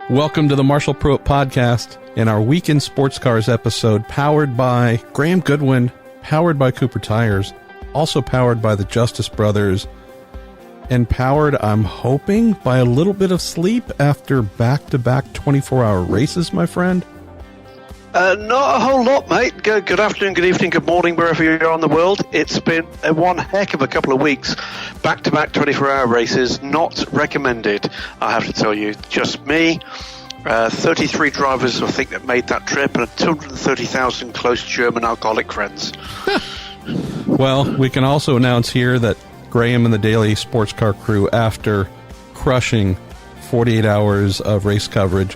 Welcome to the Marshall Pruett podcast and our Weekend Sports Cars episode, powered by Graham Goodwin, powered by Cooper Tires, also powered by the Justice Brothers, and powered, I'm hoping, by a little bit of sleep after back-to-back 24-hour races, my friend. Not a whole lot, mate. Good afternoon, good evening, good morning, wherever you are in the world. It's been one heck of a couple of weeks. Back-to-back 24-hour races, not recommended, I have to tell you. Just me, 33 drivers, I think, that made that trip, and 230,000 close German alcoholic friends. Well, we can also announce here that Graham and the Daily Sports Car crew, after crushing 48 hours of race coverage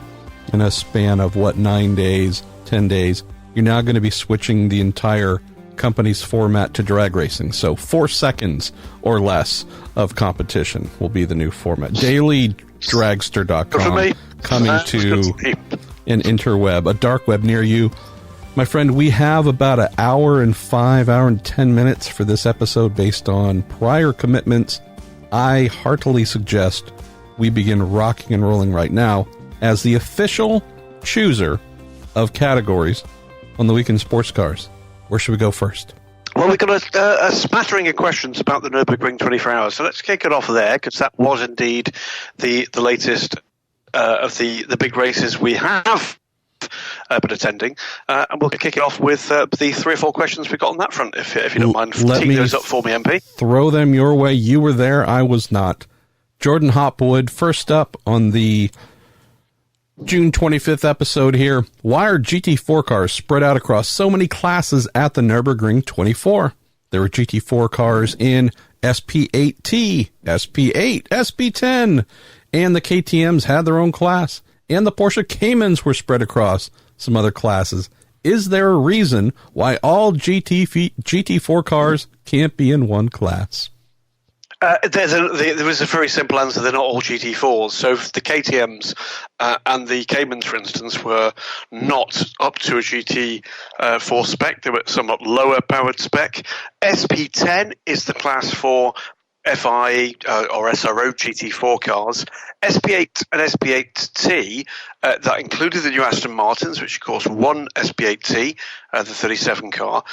in a span of, 9 days, 10 days, you're now going to be switching the entire company's format to drag racing. So 4 seconds or less of competition will be the new format. DailyDragster.com coming to an interweb, a dark web near you. My friend, we have about an hour and 10 minutes for this episode based on prior commitments. I heartily suggest we begin rocking and rolling right now as the official chooser of categories on the Weekend Sports Cars. Where should we go first? Well, we've got a smattering of questions about the Nurburgring 24 hours, so let's kick it off there, because that was indeed the latest of the big races we have been attending, and we'll kick it off with the 3 or 4 questions we've got on that front, if you don't mind teeing those up for me, MP. Throw them your way. You were there, I was not. Jordan Hopwood, first up on the June 25th episode here. Why are GT4 cars spread out across so many classes at the Nurburgring 24? There were GT4 cars in SP8T, SP8, SP10, and the KTMs had their own class, and the Porsche Caymans were spread across some other classes. Is there a reason why all GT4 cars can't be in one class? There was a very simple answer. They're not all GT4s. So the KTMs and the Caymans, for instance, were not up to a GT4 spec. They were somewhat lower powered spec. SP10 is the class for FI or SRO GT4 cars. SP8 and SP8T, that included the new Aston Martins, which of course won SP8T, the 37 car.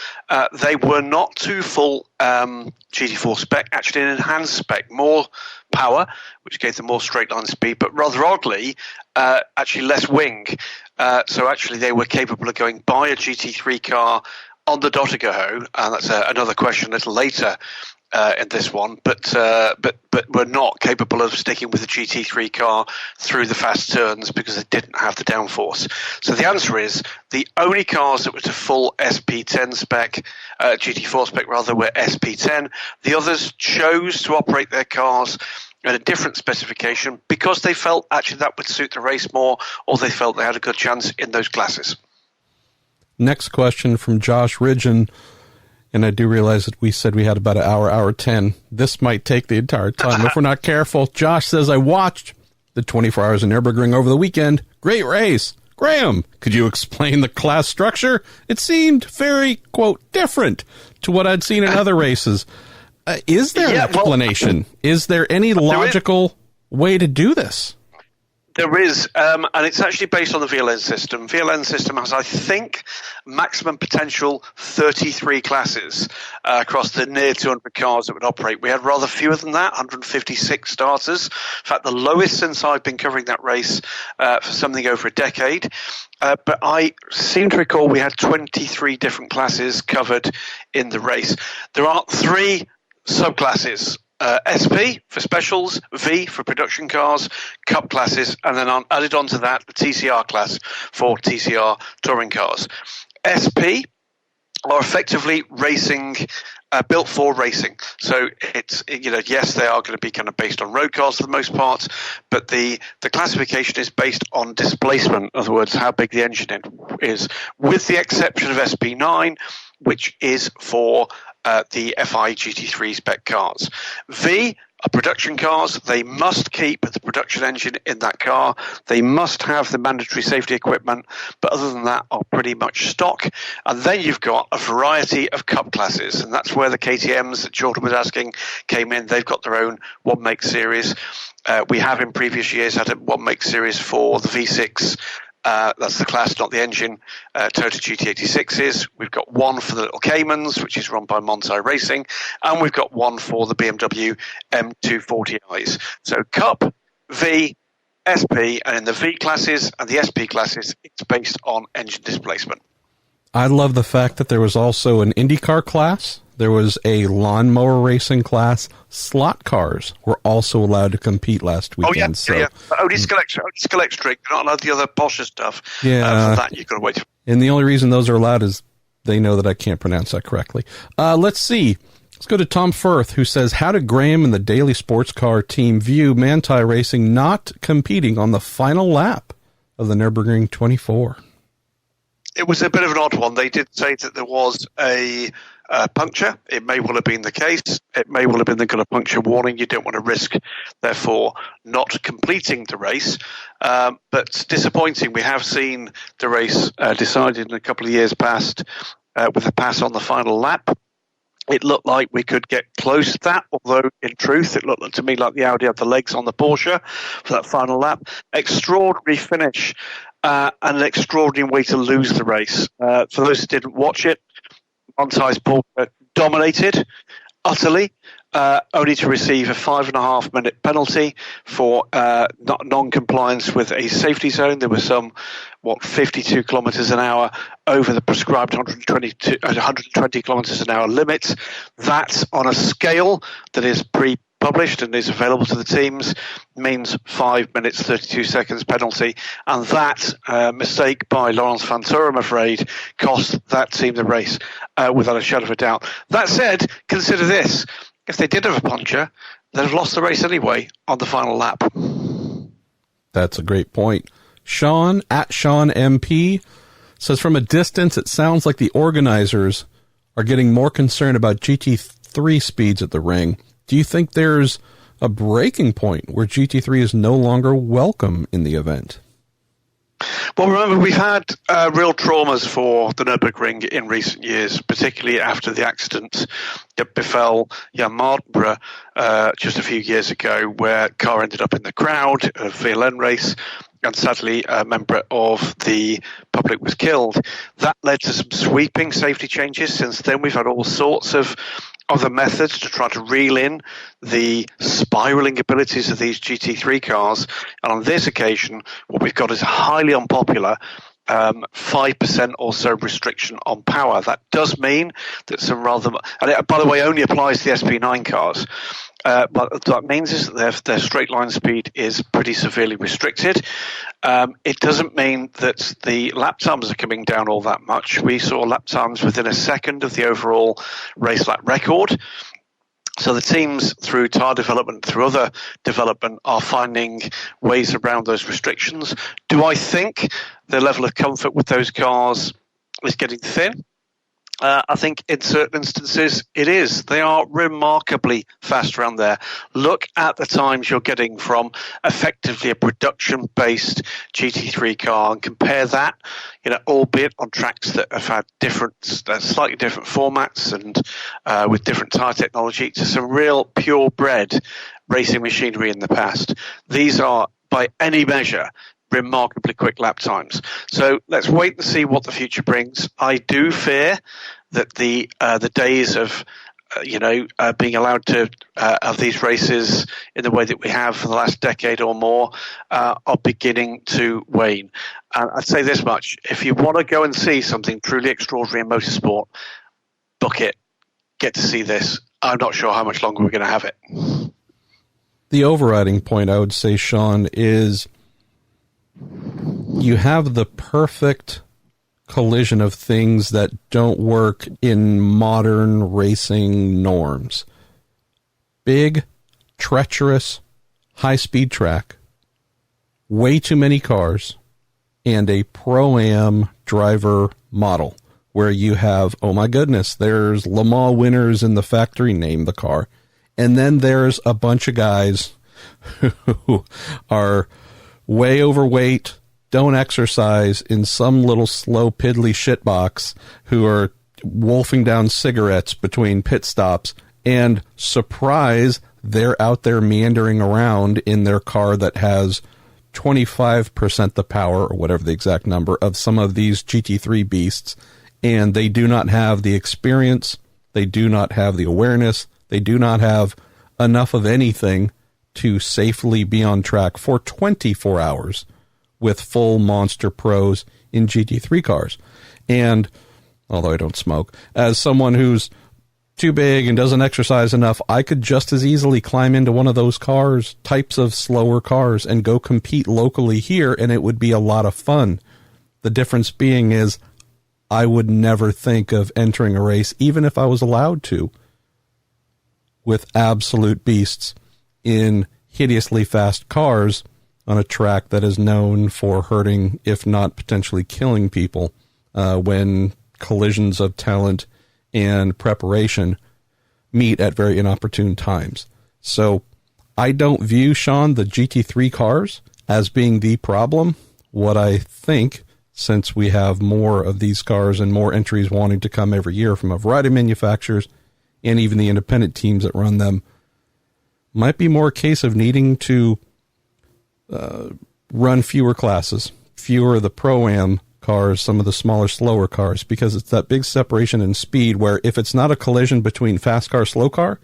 They were not too full GT4 spec, actually an enhanced spec, more power, which gave them more straight line speed, but rather oddly, actually less wing. So actually they were capable of going by a GT3 car on the Dottigaho, and that's another question a little later in this one, but were not capable of sticking with the GT3 car through the fast turns because they didn't have the downforce. So the answer is the only cars that were to full SP10 spec, GT4 spec rather, were SP10. The others chose to operate their cars at a different specification because they felt actually that would suit the race more, or they felt they had a good chance in those classes. Next question from Josh Ridgen. And I do realize that we said we had about an hour 10. This might take the entire time if we're not careful. Josh says, I watched the 24 Hours of Nurburgring over the weekend. Great race. Graham, could you explain the class structure? It seemed very, quote, different to what I'd seen in other races. Is there an explanation? Is there any logical way to do this? There is, and it's actually based on the VLN system. VLN system has, I think, maximum potential 33 classes across the near 200 cars that would operate. We had rather fewer than that, 156 starters. In fact, the lowest since I've been covering that race for something over a decade. But I seem to recall we had 23 different classes covered in the race. There are 3 subclasses. SP for specials, V for production cars, Cup classes, and then added onto that the TCR class for TCR touring cars. SP are effectively racing, built for racing. So it's, yes, they are going to be kind of based on road cars for the most part, but the classification is based on displacement. In other words, how big the engine is, with the exception of SP9, which is for the FI GT3 spec cars. V are production cars. They must keep the production engine in that car. They must have the mandatory safety equipment, but other than that are pretty much stock. And then you've got a variety of cup classes, and that's where the KTMs that Jordan was asking came in. They've got their own one make series. We have in previous years had a one make series for the V6. That's the class, not the engine. Toyota GT86s. We've got one for the little Caymans, which is run by Montai Racing, and we've got one for the BMW M240is. So Cup, V, SP, and in the V classes and the SP classes, it's based on engine displacement. I love the fact that there was also an IndyCar class. There was a lawnmower racing class. Slot cars were also allowed to compete last weekend. Yeah. Only Select Street, not the other posher stuff. Yeah. For that, you've got to wait. And the only reason those are allowed is they know that I can't pronounce that correctly. Let's see. Let's go to Tom Firth, who says, how did Graham and the Daily Sports Car team view Manthey Racing not competing on the final lap of the Nurburgring 24? It was a bit of an odd one. They did say that there was a puncture. It may well have been the case. It may well have been the kind of puncture warning. You don't want to risk, therefore, not completing the race. But it's disappointing. We have seen the race decided in a couple of years past with a pass on the final lap. It looked like we could get close to that, although in truth, it looked to me like the Audi had the legs on the Porsche for that final lap. Extraordinary finish. And an extraordinary way to lose the race. For those who didn't watch it, Montai's Porsche dominated utterly, only to receive a 5.5-minute penalty for non-compliance with a safety zone. There was 52 kilometres an hour over the prescribed 120 kilometres an hour limit. That's on a scale that is published and is available to the teams, means 5 minutes 32 seconds penalty, and that mistake by Laurens Vanthoor, I'm afraid, cost that team the race without a shadow of a doubt. That said, consider this: if they did have a puncture, they'd have lost the race anyway on the final lap. That's a great point. Sean at Sean MP says, from a distance, it sounds like the organizers are getting more concerned about GT3 speeds at the ring. Do you think there's a breaking point where GT3 is no longer welcome in the event? Well, remember, we've had real traumas for the Nurburgring in recent years, particularly after the accident that befell Jan Mardenborough just a few years ago, where a car ended up in the crowd, a VLN race, and sadly a member of the public was killed. That led to some sweeping safety changes. Since then, we've had all sorts of other methods to try to reel in the spiraling abilities of these GT3 cars. And on this occasion, what we've got is a highly unpopular 5% or so restriction on power. That does mean that some rather, and it, by the way, only applies to the SP9 cars. But what that means is that their straight line speed is pretty severely restricted. It doesn't mean that the lap times are coming down all that much. We saw lap times within a second of the overall race lap record. So the teams, through tyre development, through other development, are finding ways around those restrictions. Do I think the level of comfort with those cars is getting thin? I think in certain instances it is. They are remarkably fast around there. Look at the times you're getting from effectively a production-based GT3 car and compare that, albeit on tracks that have had slightly different formats and with different tyre technology, to some real purebred racing machinery in the past. These are, by any measure, remarkably quick lap times. So let's wait and see what the future brings. I do fear that the days of being allowed to have these races in the way that we have for the last decade or more are beginning to wane. And I'd say this much: if you want to go and see something truly extraordinary in motorsport, book it. Get to see this. I'm not sure how much longer we're going to have it. The overriding point, I would say, Sean, is you have the perfect collision of things that don't work in modern racing norms. Big, treacherous, high-speed track, way too many cars, and a Pro-Am driver model where you have, oh my goodness, there's Le Mans winners in the factory, name the car, And then there's a bunch of guys who are way overweight, don't exercise, in some little slow piddly shitbox, who are wolfing down cigarettes between pit stops, and surprise, they're out there meandering around in their car that has 25% the power, or whatever the exact number, of some of these GT3 beasts, and they do not have the experience, they do not have the awareness, they do not have enough of anything to safely be on track for 24 hours with full monster pros in GT3 cars. And although I don't smoke, as someone who's too big and doesn't exercise enough, I could just as easily climb into one of those cars, types of slower cars, and go compete locally here, and it would be a lot of fun. The difference being is I would never think of entering a race, even if I was allowed to, with absolute beasts in hideously fast cars on a track that is known for hurting, if not potentially killing people, when collisions of talent and preparation meet at very inopportune times. So I don't view, Sean, the GT3 cars as being the problem. What I think, since we have more of these cars and more entries wanting to come every year from a variety of manufacturers and even the independent teams that run them, might be more a case of needing to run fewer classes, fewer of the Pro-Am cars, some of the smaller, slower cars, because it's that big separation in speed where if it's not a collision between fast car, slow car,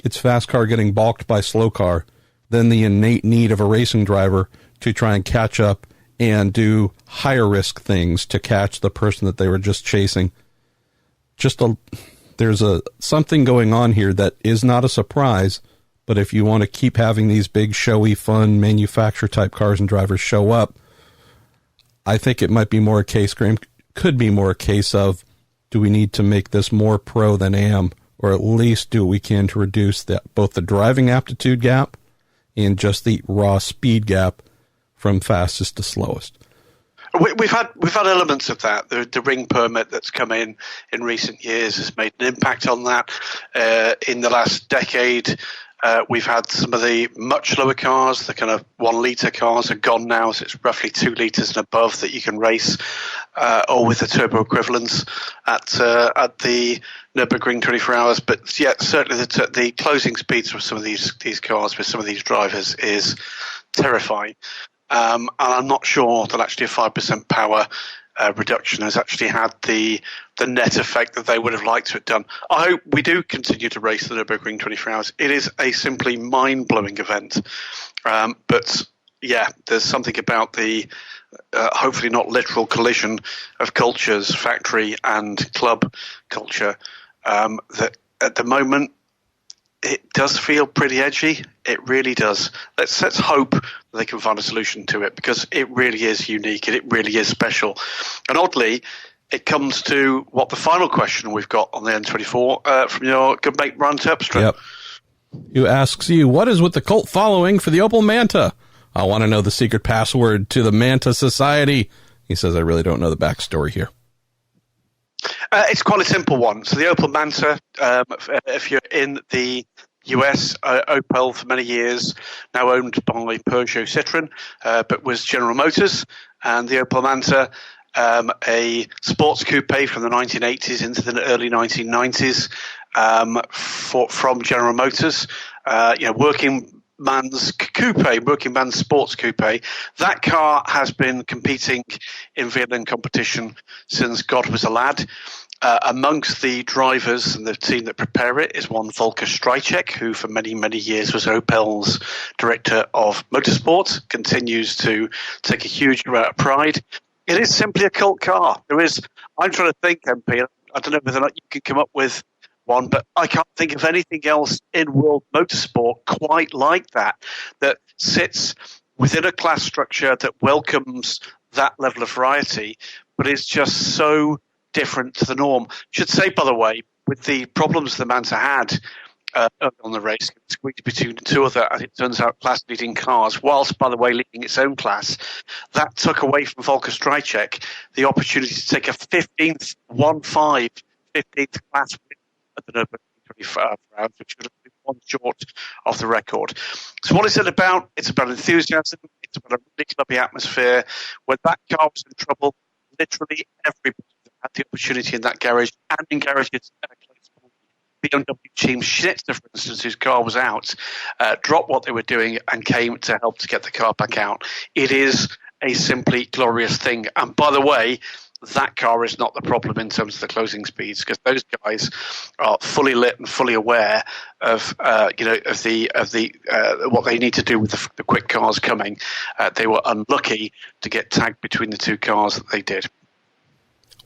it's fast car getting balked by slow car, then the innate need of a racing driver to try and catch up and do higher risk things to catch the person that they were just chasing. There's something going on here that is not a surprise, but if you want to keep having these big, showy, fun, manufacturer type cars and drivers show up, I think it might be more a case, Graham, could be more a case of, do we need to make this more pro than am, or at least do what we can to reduce both the driving aptitude gap and just the raw speed gap from fastest to slowest? We've had elements of that. The ring permit that's come in recent years has made an impact on that. In the last decade, we've had some of the much slower cars, the kind of 1 litre cars are gone now, so it's roughly 2 litres and above that you can race, or with the turbo equivalents at the Nurburgring 24 hours. But yeah, certainly the closing speeds of some of these cars with some of these drivers is terrifying. And I'm not sure that actually a 5% power reduction has actually had the net effect that they would have liked to have done. I hope we do continue to race the Nurburgring 24 hours. It is a simply mind-blowing event. But yeah, there's something about the hopefully not literal collision of cultures, factory and club culture, that at the moment it does feel pretty edgy. It really does. Let's hope that they can find a solution to it, because it really is unique and it really is special. And oddly, it comes to what the final question we've got on the N24 from your good mate Ryan Terpstra. Yep. Who asks you, what is with the cult following for the Opel Manta? I want to know the secret password to the Manta Society. He says, I really don't know the backstory here. It's quite a simple one. So the Opel Manta, if you're in the US, Opel for many years, now owned by Peugeot Citroën, but was General Motors. And the Opel Manta, a sports coupe from the 1980s into the early 1990s, from General Motors, working man's coupe, working man's sports coupe. That car has been competing in Vietnam competition since God was a lad. Amongst the drivers and the team that prepare it is one Volker Strycek, who for many, many years was Opel's director of motorsport, continues to take a huge amount of pride. It is simply a cult car. I'm trying to think, MP, I don't know whether or not you can come up with one, but I can't think of anything else in world motorsport quite like that sits within a class structure that welcomes that level of variety, but is just so different to the norm. Should say, by the way, with the problems the Manta had on the race, squeezed between two other, as it turns out, class-leading cars, whilst, by the way, leading its own class, that took away from Volker Strycek the opportunity to take a 15th class win at the Nurburgring 24 hours, which would have been one short of the record. So what is it about? It's about enthusiasm. It's about a really clubby atmosphere. When that car was in trouble, literally everybody had the opportunity in that garage and in garages BMW team Schnitzer, for instance, whose car was out, dropped what they were doing and came to help to get the car back out. It is a simply glorious thing. And by the way, that car is not the problem in terms of the closing speeds, because those guys are fully lit and fully aware of what they need to do with the quick cars coming. They were unlucky to get tagged between the two cars that they did.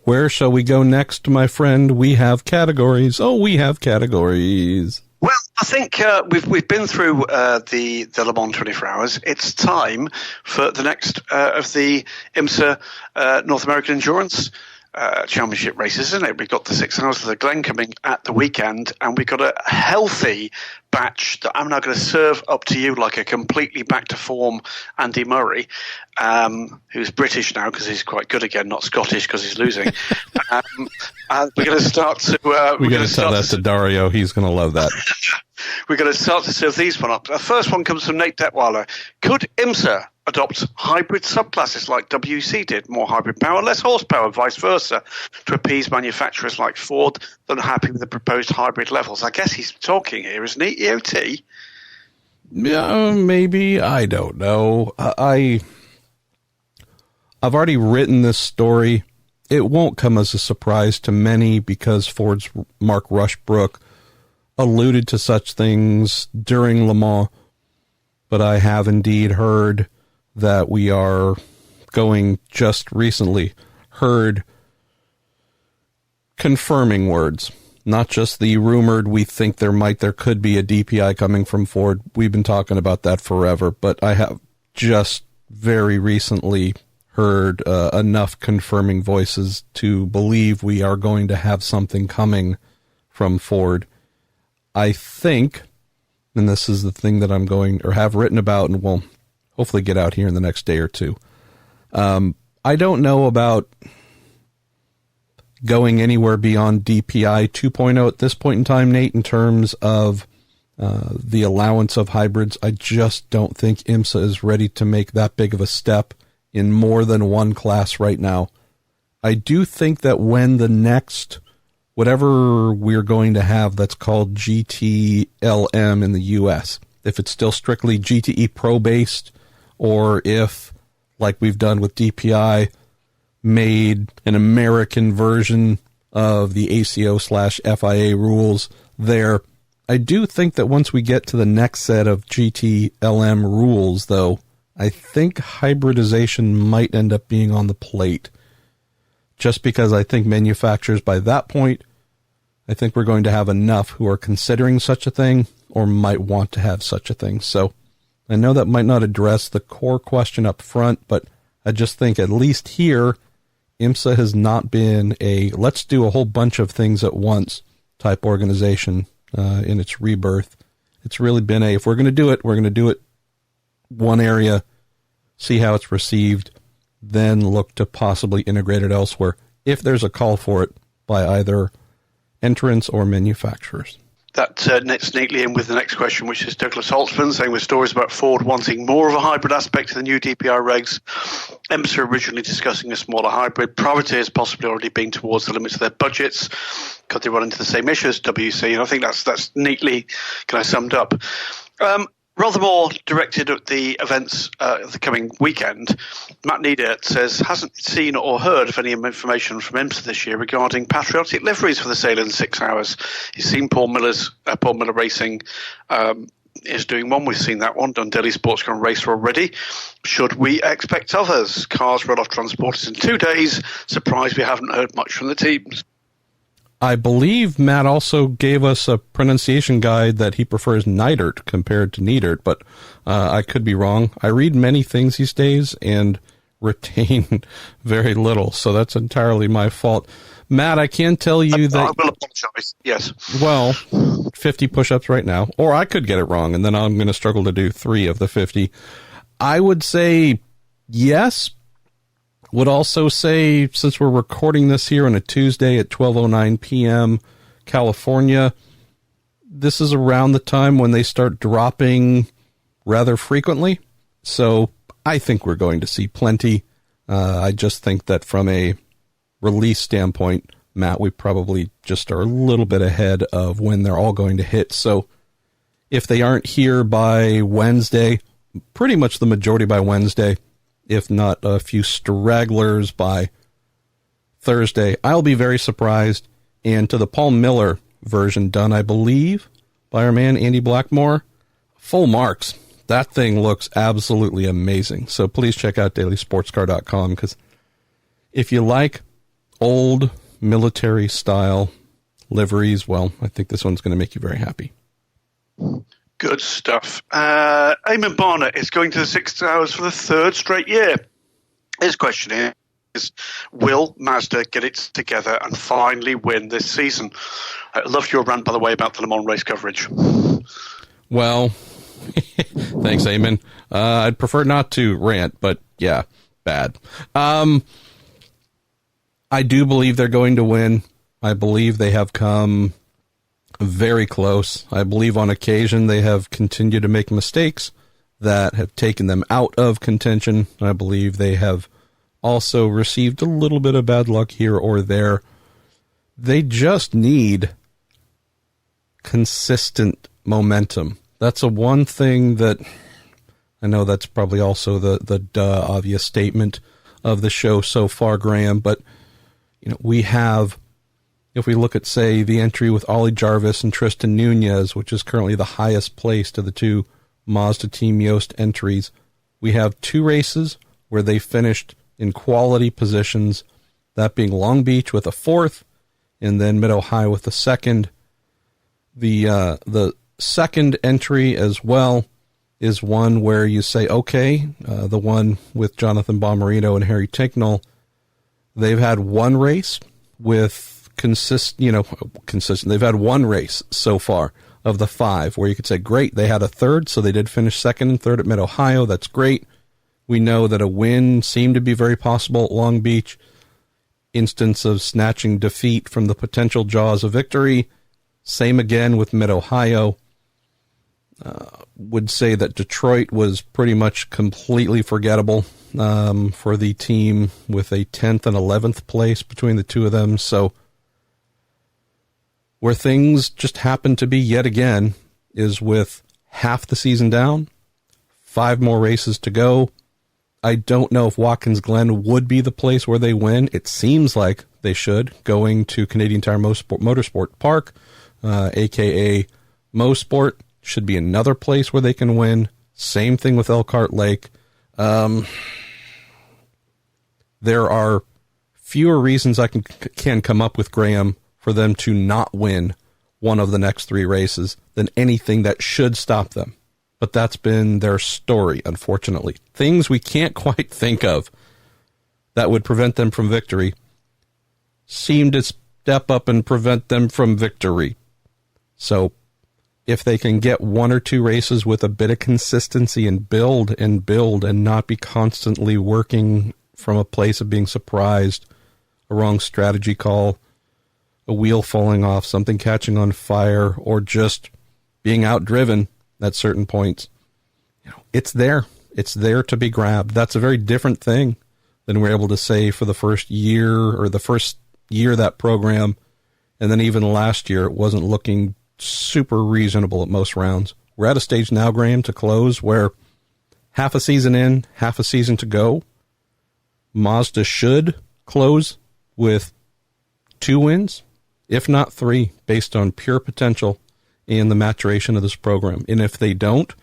Where shall we go next, my friend? We have categories. Oh, we have categories. Well, I think we've been through the Le Mans 24 Hours. It's time for the next of the IMSA North American Endurance Championship races, isn't it? We've got the 6 Hours of the Glen coming at the weekend, and we've got a healthy batch that I'm now going to serve up to you like a completely back to form Andy Murray, who's British now because he's quite good again, not Scottish because he's losing. And we're going to start to. We're going to tell that to Dario. He's going to love that. We're going to start to serve these one up. The first one comes from Nate Detweiler. Could IMSA adopt hybrid subclasses like WC did, more hybrid power, less horsepower, vice versa, to appease manufacturers like Ford that are happy with the proposed hybrid levels? I guess he's talking here, isn't he? EOT? Yeah, maybe. I don't know. I've already written this story. It won't come as a surprise to many because Ford's Mark Rushbrook alluded to such things during Le Mans, but I have indeed heard that we are just recently heard confirming words, not just the rumored, we think there could be a DPI coming from Ford. We've been talking about that forever, but I have just very recently heard enough confirming voices to believe we are going to have something coming from Ford. I think, and this is the thing that I'm going or have written about and will hopefully get out here in the next day or two. I don't know about going anywhere beyond DPI 2.0 at this point in time, Nate, in terms of the allowance of hybrids. I just don't think IMSA is ready to make that big of a step in more than one class right now. I do think that when the next, whatever we're going to have that's called GTLM in the US, if it's still strictly GTE Pro based, or if, like we've done with DPI, made an American version of the ACO/FIA rules there. I do think that once we get to the next set of GTLM rules, though, I think hybridization might end up being on the plate. Just because I think manufacturers by that point, I think we're going to have enough who are considering such a thing or might want to have such a thing. So I know that might not address the core question up front, but I just think at least here, IMSA has not been a let's do a whole bunch of things at once type organization in its rebirth. It's really been if we're going to do it, we're going to do it one area, see how it's received, then look to possibly integrate it elsewhere if there's a call for it by either entrants or manufacturers. That knits neatly in with the next question, which is Douglas Holtzman saying with stories about Ford wanting more of a hybrid aspect to the new DPI regs. IMSA originally discussing a smaller hybrid. Privateers possibly already being towards the limits of their budgets. Could they run into the same issues as WC? And I think that's neatly kind of summed up. Rather more directed at the events of the coming weekend, Matt Nieder says hasn't seen or heard of any information from IMSA this year regarding patriotic liveries for the Salem 6 Hours. He's seen Paul Miller Racing is doing one. We've seen that one. Dundee Sports Car Racer already. Should we expect others? Cars run off transporters in 2 days. Surprised we haven't heard much from the teams. I believe Matt also gave us a pronunciation guide that he prefers Neidert compared to Neidert, but I could be wrong. I read many things these days and retain very little, so that's entirely my fault. Matt, I can tell you that... I will apologize, yes. Well, 50 push-ups right now, or I could get it wrong, and then I'm going to struggle to do 3 of the 50. I would say yes. Would also say, since we're recording this here on a Tuesday at 12:09 p.m. California, this is around the time when they start dropping rather frequently. So I think we're going to see plenty. I just think that from a release standpoint, Matt, we probably just are a little bit ahead of when they're all going to hit. So if they aren't here by Wednesday, pretty much the majority by Wednesday, if not a few stragglers by Thursday, I'll be very surprised. And to the Paul Miller version done, I believe, by our man Andy Blackmore, full marks. That thing looks absolutely amazing. So please check out dailysportscar.com, because if you like old military style liveries, well, I think this one's going to make you very happy. Good stuff. Eamon Barnett is going to the 6 hours for the third straight year. His question is, will Mazda get it together and finally win this season? I loved your rant, by the way, about the Le Mans race coverage. Well, thanks, Eamon. I'd prefer not to rant, but yeah, bad. I do believe they're going to win. I believe they have come very close. I believe on occasion they have continued to make mistakes that have taken them out of contention. I believe they have also received a little bit of bad luck here or there. They just need consistent momentum. That's a one thing that I know that's probably also the obvious statement of the show so far, Graham, but we have, if we look at, say, the entry with Ollie Jarvis and Tristan Nunez, which is currently the highest placed of the two Mazda Team Yost entries, we have two races where they finished in quality positions, that being Long Beach with a fourth, and then Mid-Ohio with the second. The second entry as well is one where you say, okay, the one with Jonathan Bomarino and Harry Tinknell, they've had one race with consistent. They've had one race so far of the five where you could say, great, they had a third, so they did finish second and third at Mid-Ohio. That's great. We know that a win seemed to be very possible at Long Beach. Instance of snatching defeat from the potential jaws of victory. Same again with Mid-Ohio. Would say that Detroit was pretty much completely forgettable for the team, with a 10th and 11th place between the two of them. So where things just happen to be yet again is with half the season down, 5 more races to go. I don't know if Watkins Glen would be the place where they win. It seems like they should, going to Canadian Tire Motorsport Park, a.k.a. Mosport, should be another place where they can win. Same thing with Elkhart Lake. There are fewer reasons I can come up with, Graham, for them to not win one of the next 3 races than anything that should stop them. But that's been their story, unfortunately. Things we can't quite think of that would prevent them from victory seem to step up and prevent them from victory. So if they can get 1 or 2 races with a bit of consistency and build and not be constantly working from a place of being surprised, a wrong strategy call, a wheel falling off, something catching on fire, or just being outdriven at certain points, it's there. It's there to be grabbed. That's a very different thing than we're able to say for the first year of that program. And then even last year, it wasn't looking super reasonable at most rounds. We're at a stage now, Graham, to close where half a season in, half a season to go. Mazda should close with 2 wins, if not 3, based on pure potential in the maturation of this program. And if they don't,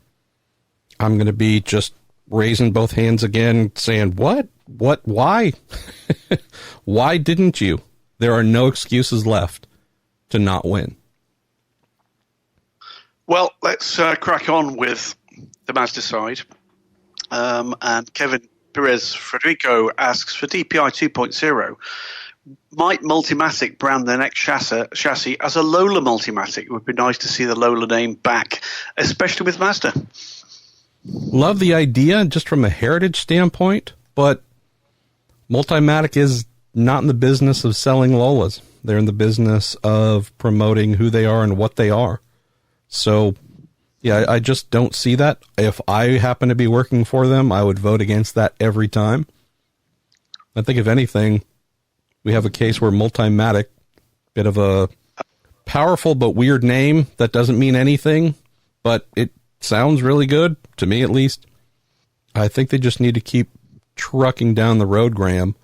I'm going to be just raising both hands again, saying, what, why? Why didn't you? There are no excuses left to not win. Well, let's crack on with the Mazda side. And Kevin Perez Federico asks, for DPI 2.0, might Multimatic brand their next chassis as a Lola Multimatic? It would be nice to see the Lola name back, especially with Mazda. Love the idea just from a heritage standpoint, but Multimatic is not in the business of selling Lolas. They're in the business of promoting who they are and what they are. So, yeah, I just don't see that. If I happen to be working for them, I would vote against that every time. I think, if anything, we have a case where Multimatic, bit of a powerful but weird name that doesn't mean anything, but it sounds really good, to me at least. I think they just need to keep trucking down the road, Graham,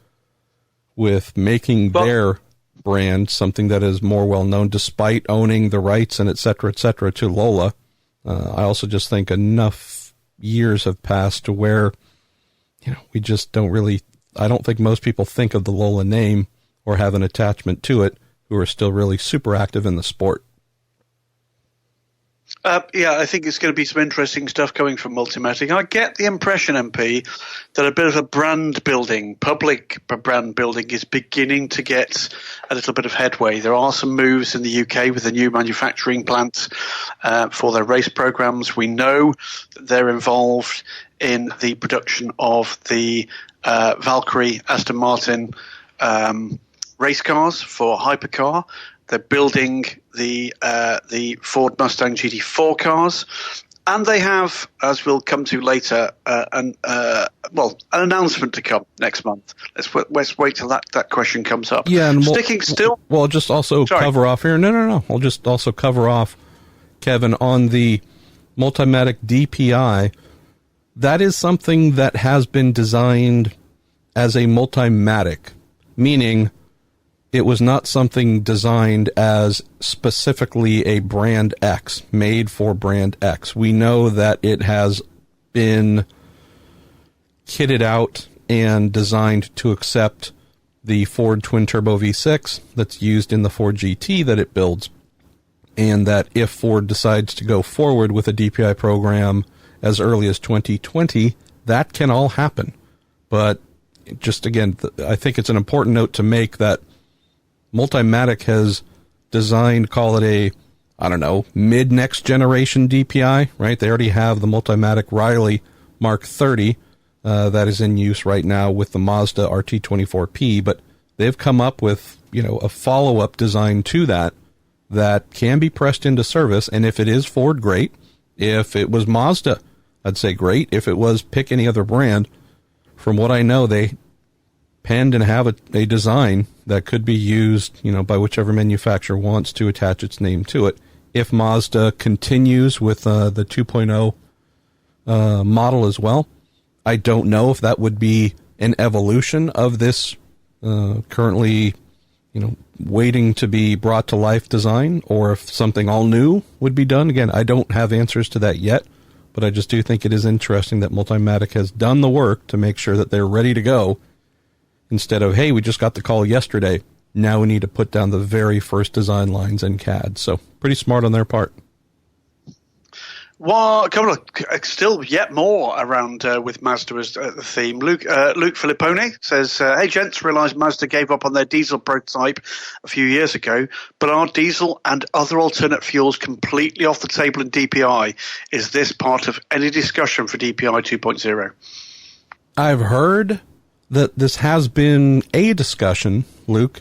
with making their brand something that is more well-known, despite owning the rights and et cetera, to Lola. I also just think enough years have passed to where, we just don't really, I don't think most people think of the Lola name or have an attachment to it who are still really super active in the sport. I think it's going to be some interesting stuff coming from Multimatic. I get the impression, MP, that a bit of a brand building, public brand building, is beginning to get a little bit of headway. There are some moves in the UK with the new manufacturing plant for their race programs. We know that they're involved in the production of the Valkyrie Aston Martin race cars for Hypercar. They're building the Ford Mustang GT4 cars, and they have, as we'll come to later, an announcement to come next month. Let's wait till that question comes up. Yeah, and We'll just also cover off here. No. We'll just also cover off, Kevin, on the Multimatic DPI. That is something that has been designed as a Multimatic, meaning it was not something designed as specifically a brand X, made for brand X. We know that it has been kitted out and designed to accept the Ford twin-turbo V6 that's used in the Ford GT that it builds, and that if Ford decides to go forward with a DPI program as early as 2020, that can all happen. But just again, I think it's an important note to make that Multimatic has designed, call it mid-next generation DPI, right? They already have the Multimatic Riley Mark 30 that is in use right now with the Mazda RT24P, but they've come up with, a follow-up design to that can be pressed into service, and if it is Ford, great. If it was Mazda, I'd say great. If it was, pick any other brand. From what I know, they penned and have a design that could be used, by whichever manufacturer wants to attach its name to it. If Mazda continues with the 2.0 model as well, I don't know if that would be an evolution of this currently, waiting to be brought to life design, or if something all new would be done. Again, I don't have answers to that yet, but I just do think it is interesting that Multimatic has done the work to make sure that they're ready to go. Instead of, hey, we just got the call yesterday, now we need to put down the very first design lines in CAD. So pretty smart on their part. Well, a couple of still yet more around with Mazda as the theme. Luke Filippone says, hey, gents, realised Mazda gave up on their diesel prototype a few years ago, but are diesel and other alternate fuels completely off the table in DPI? Is this part of any discussion for DPI 2.0? I've heard that this has been a discussion, Luke.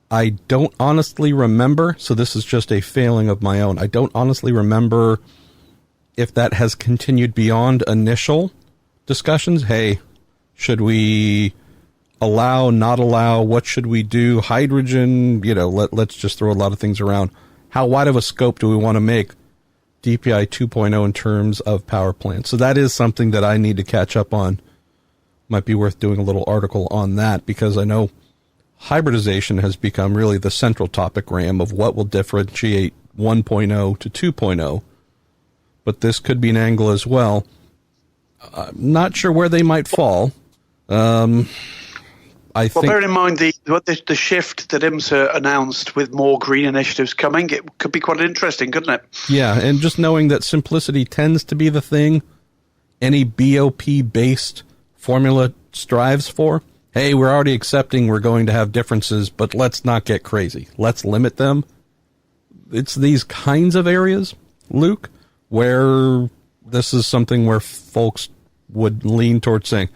I don't honestly remember, so this is just a failing of my own. I don't honestly remember if that has continued beyond initial discussions. Hey, should we allow, not allow, what should we do, hydrogen, let's just throw a lot of things around. How wide of a scope do we want to make DPI 2.0 in terms of power plants? So that is something that I need to catch up on. Might be worth doing a little article on that, because I know hybridization has become really the central topic, Graham, of what will differentiate 1.0 to 2.0. But this could be an angle as well. I'm not sure where they might fall. Bearing in mind the shift that IMSA announced with more green initiatives coming, it could be quite interesting, couldn't it? Yeah, and just knowing that simplicity tends to be the thing any BOP-based formula strives for. Hey, we're already accepting we're going to have differences, but let's not get crazy. Let's limit them. It's these kinds of areas, Luke, where this is something where folks would lean towards saying,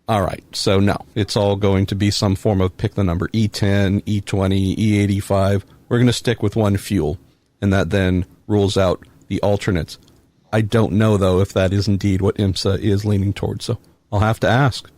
all right, so no, it's all going to be some form of pick the number, E10, E20, E85. We're going to stick with one fuel, and that then rules out the alternates. I don't know, though, if that is indeed what IMSA is leaning towards, so I'll have to ask.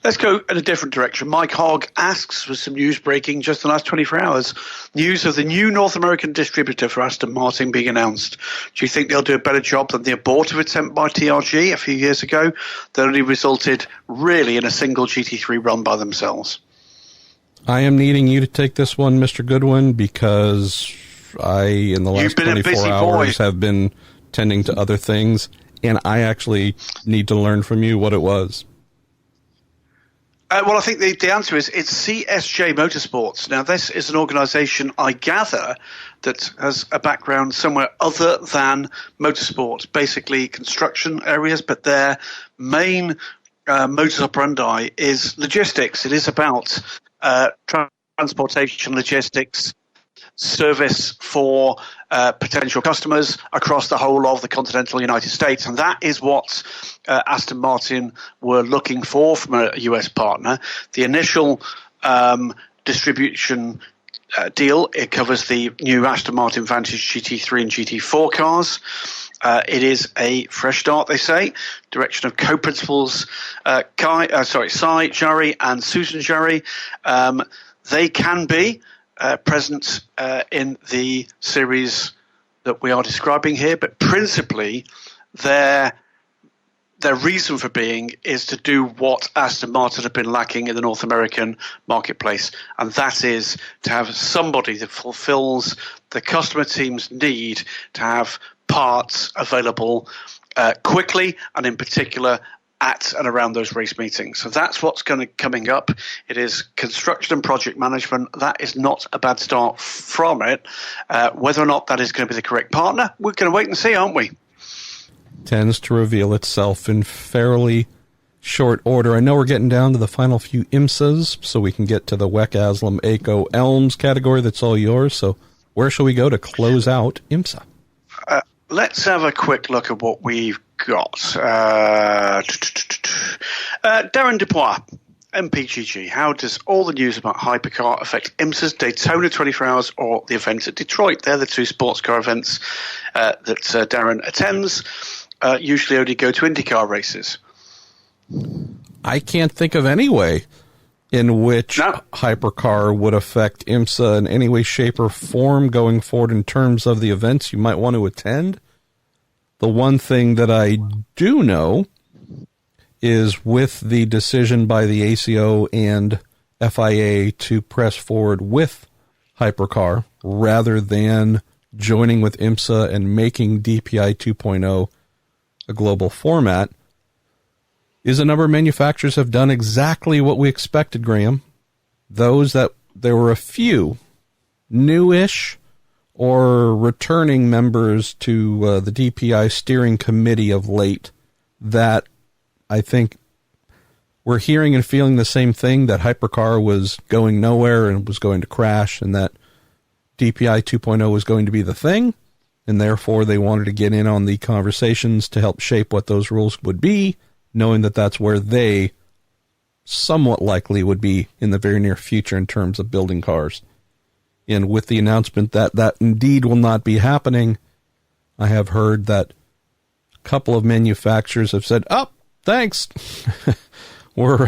Let's go in a different direction. Mike Hogg asks for some news breaking just in the last 24 hours. News of the new North American distributor for Aston Martin being announced. Do you think they'll do a better job than the abortive attempt by TRG a few years ago that only resulted really in a single GT3 run by themselves? I am needing you to take this one, Mr. Goodwin, because I, in the last 24 hours, have been tending to other things, and I actually need to learn from you what it was. Well, I think the answer is it's CSJ Motorsports. Now, this is an organisation, I gather, that has a background somewhere other than motorsport, basically construction areas, but their main modus operandi is logistics. It is about transportation, logistics, service for potential customers across the whole of the continental United States. And that is what Aston Martin were looking for from a US partner. The initial distribution deal, it covers the new Aston Martin Vantage GT3 and GT4 cars. It is a fresh start, they say. Direction of co-principals Sai Jari and Susan Jari. They can be present in the series that we are describing here, but principally their reason for being is to do what Aston Martin have been lacking in the North American marketplace, and that is to have somebody that fulfills the customer team's need to have parts available quickly, and in particular at and around those race meetings. So that's what's coming up. It is construction and project management. That is not a bad start from it. Whether or not that is going to be the correct partner, we're going to wait and see, aren't we? Tends to reveal itself in fairly short order. I know we're getting down to the final few IMSAs, so we can get to the WEC, AsLMS, ACO, ELMS category. That's all yours. So where shall we go to close out IMSA? Let's have a quick look at what we've got. Darren Dubois, MPGG. How does all the news about Hypercar affect IMSA's Daytona 24 Hours or the event at Detroit? They're the two sports car events that Darren attends. Usually only go to IndyCar races. I can't think of any way in which Hypercar would affect IMSA in any way, shape, or form going forward in terms of the events you might want to attend. The one thing that I do know is with the decision by the ACO and FIA to press forward with Hypercar rather than joining with IMSA and making DPI 2.0 a global format, is a number of manufacturers have done exactly what we expected, Graham. Those that there were a few newish or returning members to the DPI steering committee of late that I think we're hearing and feeling the same thing, that Hypercar was going nowhere and was going to crash, and that DPI 2.0 was going to be the thing, and therefore they wanted to get in on the conversations to help shape what those rules would be, knowing that that's where they somewhat likely would be in the very near future in terms of building cars. And with the announcement that that indeed will not be happening, I have heard that a couple of manufacturers have said, "Oh, thanks. We're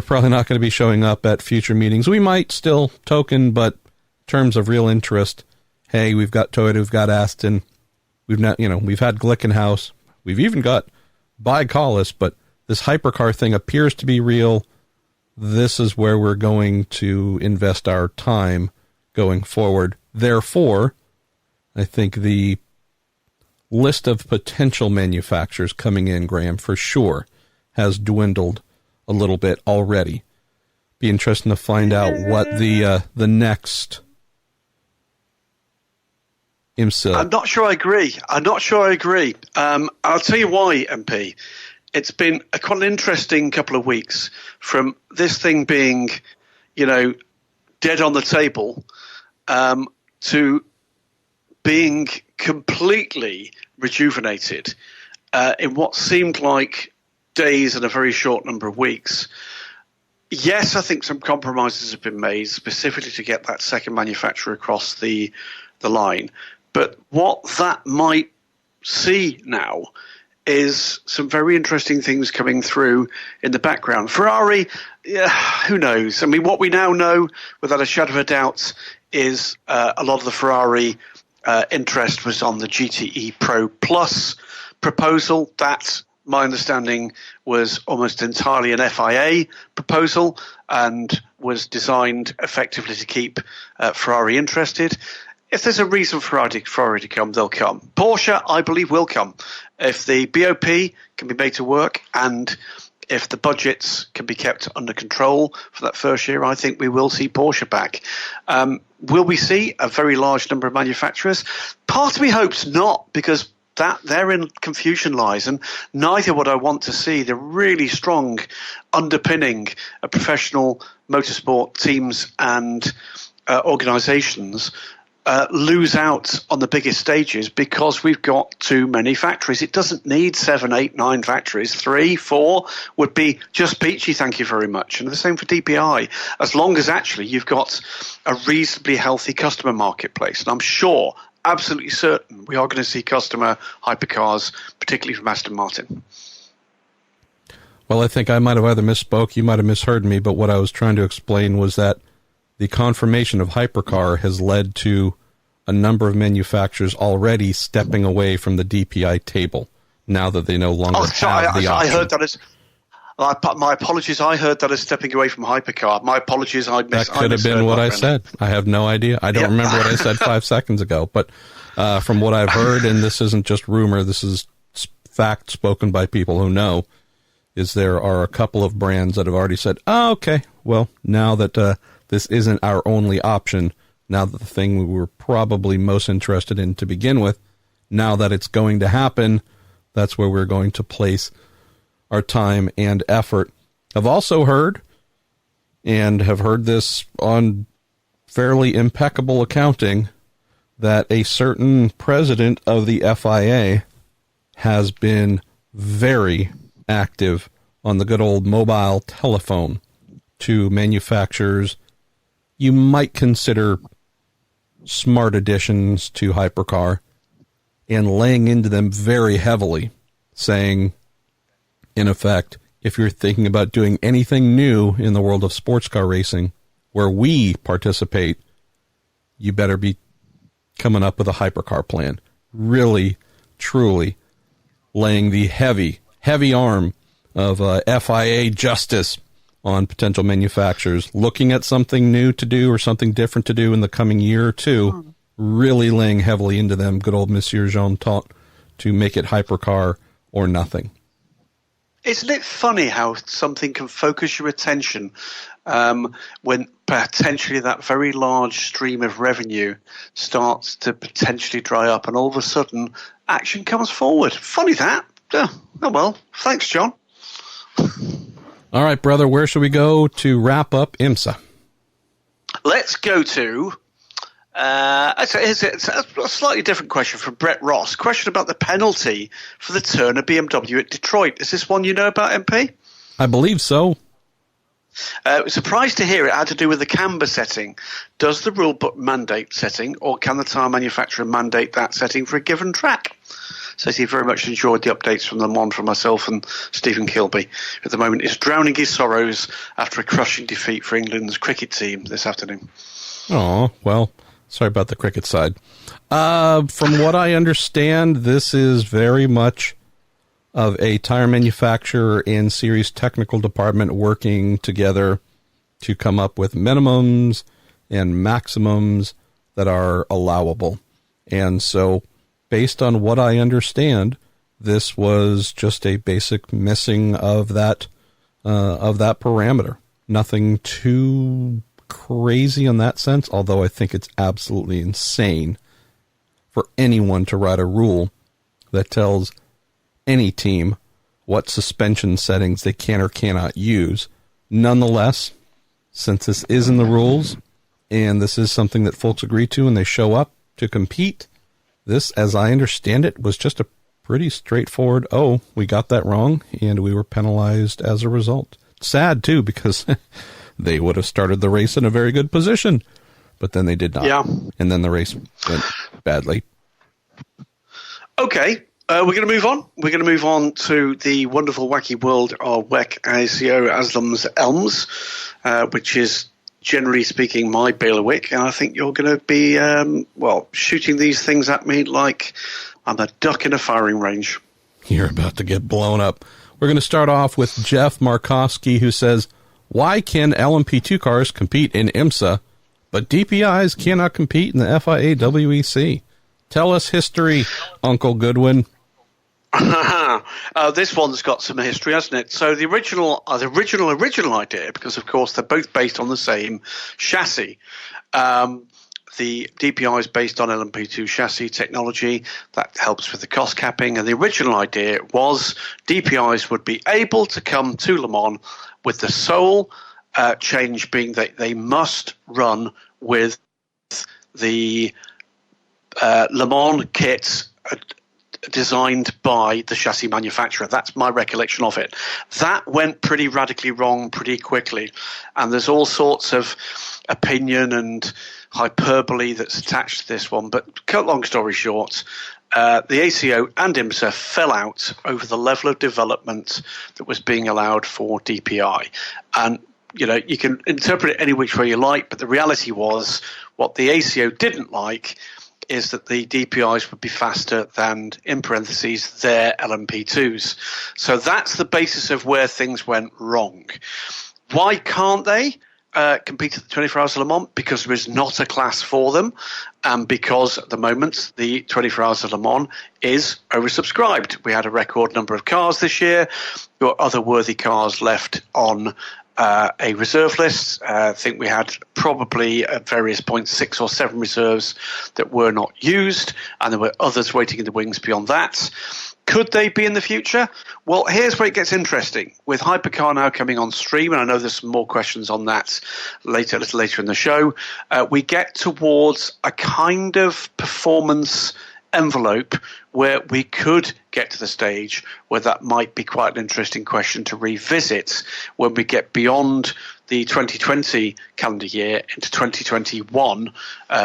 probably not going to be showing up at future meetings. We might still token, but in terms of real interest, hey, we've got Toyota, we've got Aston, we've had Glickenhaus, we've even got Collis, but this Hypercar thing appears to be real. This is where we're going to invest our time going forward." Therefore, I think the list of potential manufacturers coming in, Graham, for sure, has dwindled a little bit already. Be interesting to find out what the next IMSA. I'm not sure I agree. I'll tell you why, MP. It's been quite an interesting couple of weeks from this thing being, dead on the table, to being completely rejuvenated in what seemed like days and a very short number of weeks. Yes, I think some compromises have been made specifically to get that second manufacturer across the the line. But what that might see now is some very interesting things coming through in the background. Ferrari, who knows? I mean, what we now know, without a shadow of a doubt, is a lot of the Ferrari interest was on the GTE Pro Plus proposal. That, my understanding, was almost entirely an FIA proposal and was designed effectively to keep Ferrari interested. If there's a reason for Ferrari to come, they'll come. Porsche, I believe, will come. If the BOP can be made to work and if the budgets can be kept under control for that first year, I think we will see Porsche back. Will we see a very large number of manufacturers? Part of me hopes not, because that therein confusion lies, and neither would I want to see the really strong underpinning of professional motorsport teams and organisations lose out on the biggest stages because we've got too many factories. It doesn't need 7, 8, 9 factories. 3, 4 would be just peachy, thank you very much. And the same for DPI, as long as actually you've got a reasonably healthy customer marketplace. And I'm sure, absolutely certain, we are going to see customer hypercars, particularly from Aston Martin. Well, I think I might have either misspoke, you might have misheard me, but what I was trying to explain was that the confirmation of Hypercar has led to a number of manufacturers already stepping away from the DPI table now that they no longer have the option. I heard that as... my apologies, I heard that as stepping away from Hypercar. My apologies, that could have been what I said. I have no idea. I don't remember what I said 5 seconds ago, but from what I've heard, and this isn't just rumor, this is fact spoken by people who know, is there are a couple of brands that have already said, oh, okay, well, now that this isn't our only option, now that the thing we were probably most interested in to begin with, now that it's going to happen, that's where we're going to place our time and effort. I've also heard, and have heard this on fairly impeccable accounting, that a certain president of the FIA has been very active on the good old mobile telephone to manufacturers you might consider smart additions to Hypercar, and laying into them very heavily, saying, in effect, if you're thinking about doing anything new in the world of sports car racing where we participate, you better be coming up with a Hypercar plan. Really, truly laying the heavy arm of FIA justice on potential manufacturers looking at something new to do or something different to do in the coming year or two, really laying heavily into them, good old Monsieur Jean Tot, to make it Hypercar or nothing. Isn't it funny how something can focus your attention when potentially that very large stream of revenue starts to potentially dry up, and all of a sudden action comes forward? Funny that. Oh well, thanks, John. All right, brother, where should we go to wrap up IMSA? Let's go to... it's a slightly different question from Brett Ross. Question about the penalty for the turn of BMW at Detroit. Is this one you know about, MP? I believe so. Surprised to hear it had to do with the camber setting. Does the rule book mandate setting, or can the tyre manufacturer mandate that setting for a given track? Says he very much enjoyed the updates from the one from myself and Stephen Kilby. At the moment, is drowning his sorrows after a crushing defeat for England's cricket team this afternoon. Oh, well, sorry about the cricket side. From what I understand, this is very much of a tire manufacturer and series technical department working together to come up with minimums and maximums that are allowable. And so, based on what I understand, this was just a basic missing of that parameter. Nothing too crazy in that sense, although I think it's absolutely insane for anyone to write a rule that tells any team what suspension settings they can or cannot use. Nonetheless, since this is in the rules, and this is something that folks agree to and they show up to compete, this, as I understand it, was just a pretty straightforward, oh, we got that wrong, and we were penalized as a result. Sad, too, because they would have started the race in a very good position. but then they did not. Yeah. And then the race went badly. Okay. We're going to move on. We're going to move on to the wonderful, wacky world of WEC, ASIO, AsLMS, ELMS, which is, generally speaking, my bailiwick. And I think you're going to be, shooting these things at me like I'm a duck in a firing range. You're about to get blown up. We're going to start off with Jeff Markowski, who says, why can LMP2 cars compete in IMSA, but DPIs cannot compete in the FIA WEC? Tell us history, Uncle Goodwin. This one's got some history, hasn't it? So the original idea, because of course they're both based on the same chassis. The DPI is based on LMP2 chassis technology. That helps with the cost capping. And the original idea was DPIs would be able to come to Le Mans with the sole change being that they must run with the Le Mans kits designed by the chassis manufacturer. That's my recollection of it. That went pretty radically wrong pretty quickly. And there's all sorts of opinion and hyperbole that's attached to this one. But cut long story short, the ACO and IMSA fell out over the level of development that was being allowed for DPI. And you can interpret it any which way you like, but the reality was what the ACO didn't like is that the DPIs would be faster than, in parentheses, their LMP2s. So that's the basis of where things went wrong. Why can't they compete at the 24 Hours of Le Mans? Because there is not a class for them, and because at the moment the 24 Hours of Le Mans is oversubscribed. We had a record number of cars this year. There were other worthy cars left on a reserve list. I think we had probably at various points 6 or 7 reserves that were not used, and there were others waiting in the wings beyond that. Could they be in the future? Well, here's where it gets interesting. With Hypercar now coming on stream, and I know there's some more questions on that a little later in the show, we get towards a kind of performance envelope where we could get to the stage where that might be quite an interesting question to revisit when we get beyond the 2020 calendar year into 2021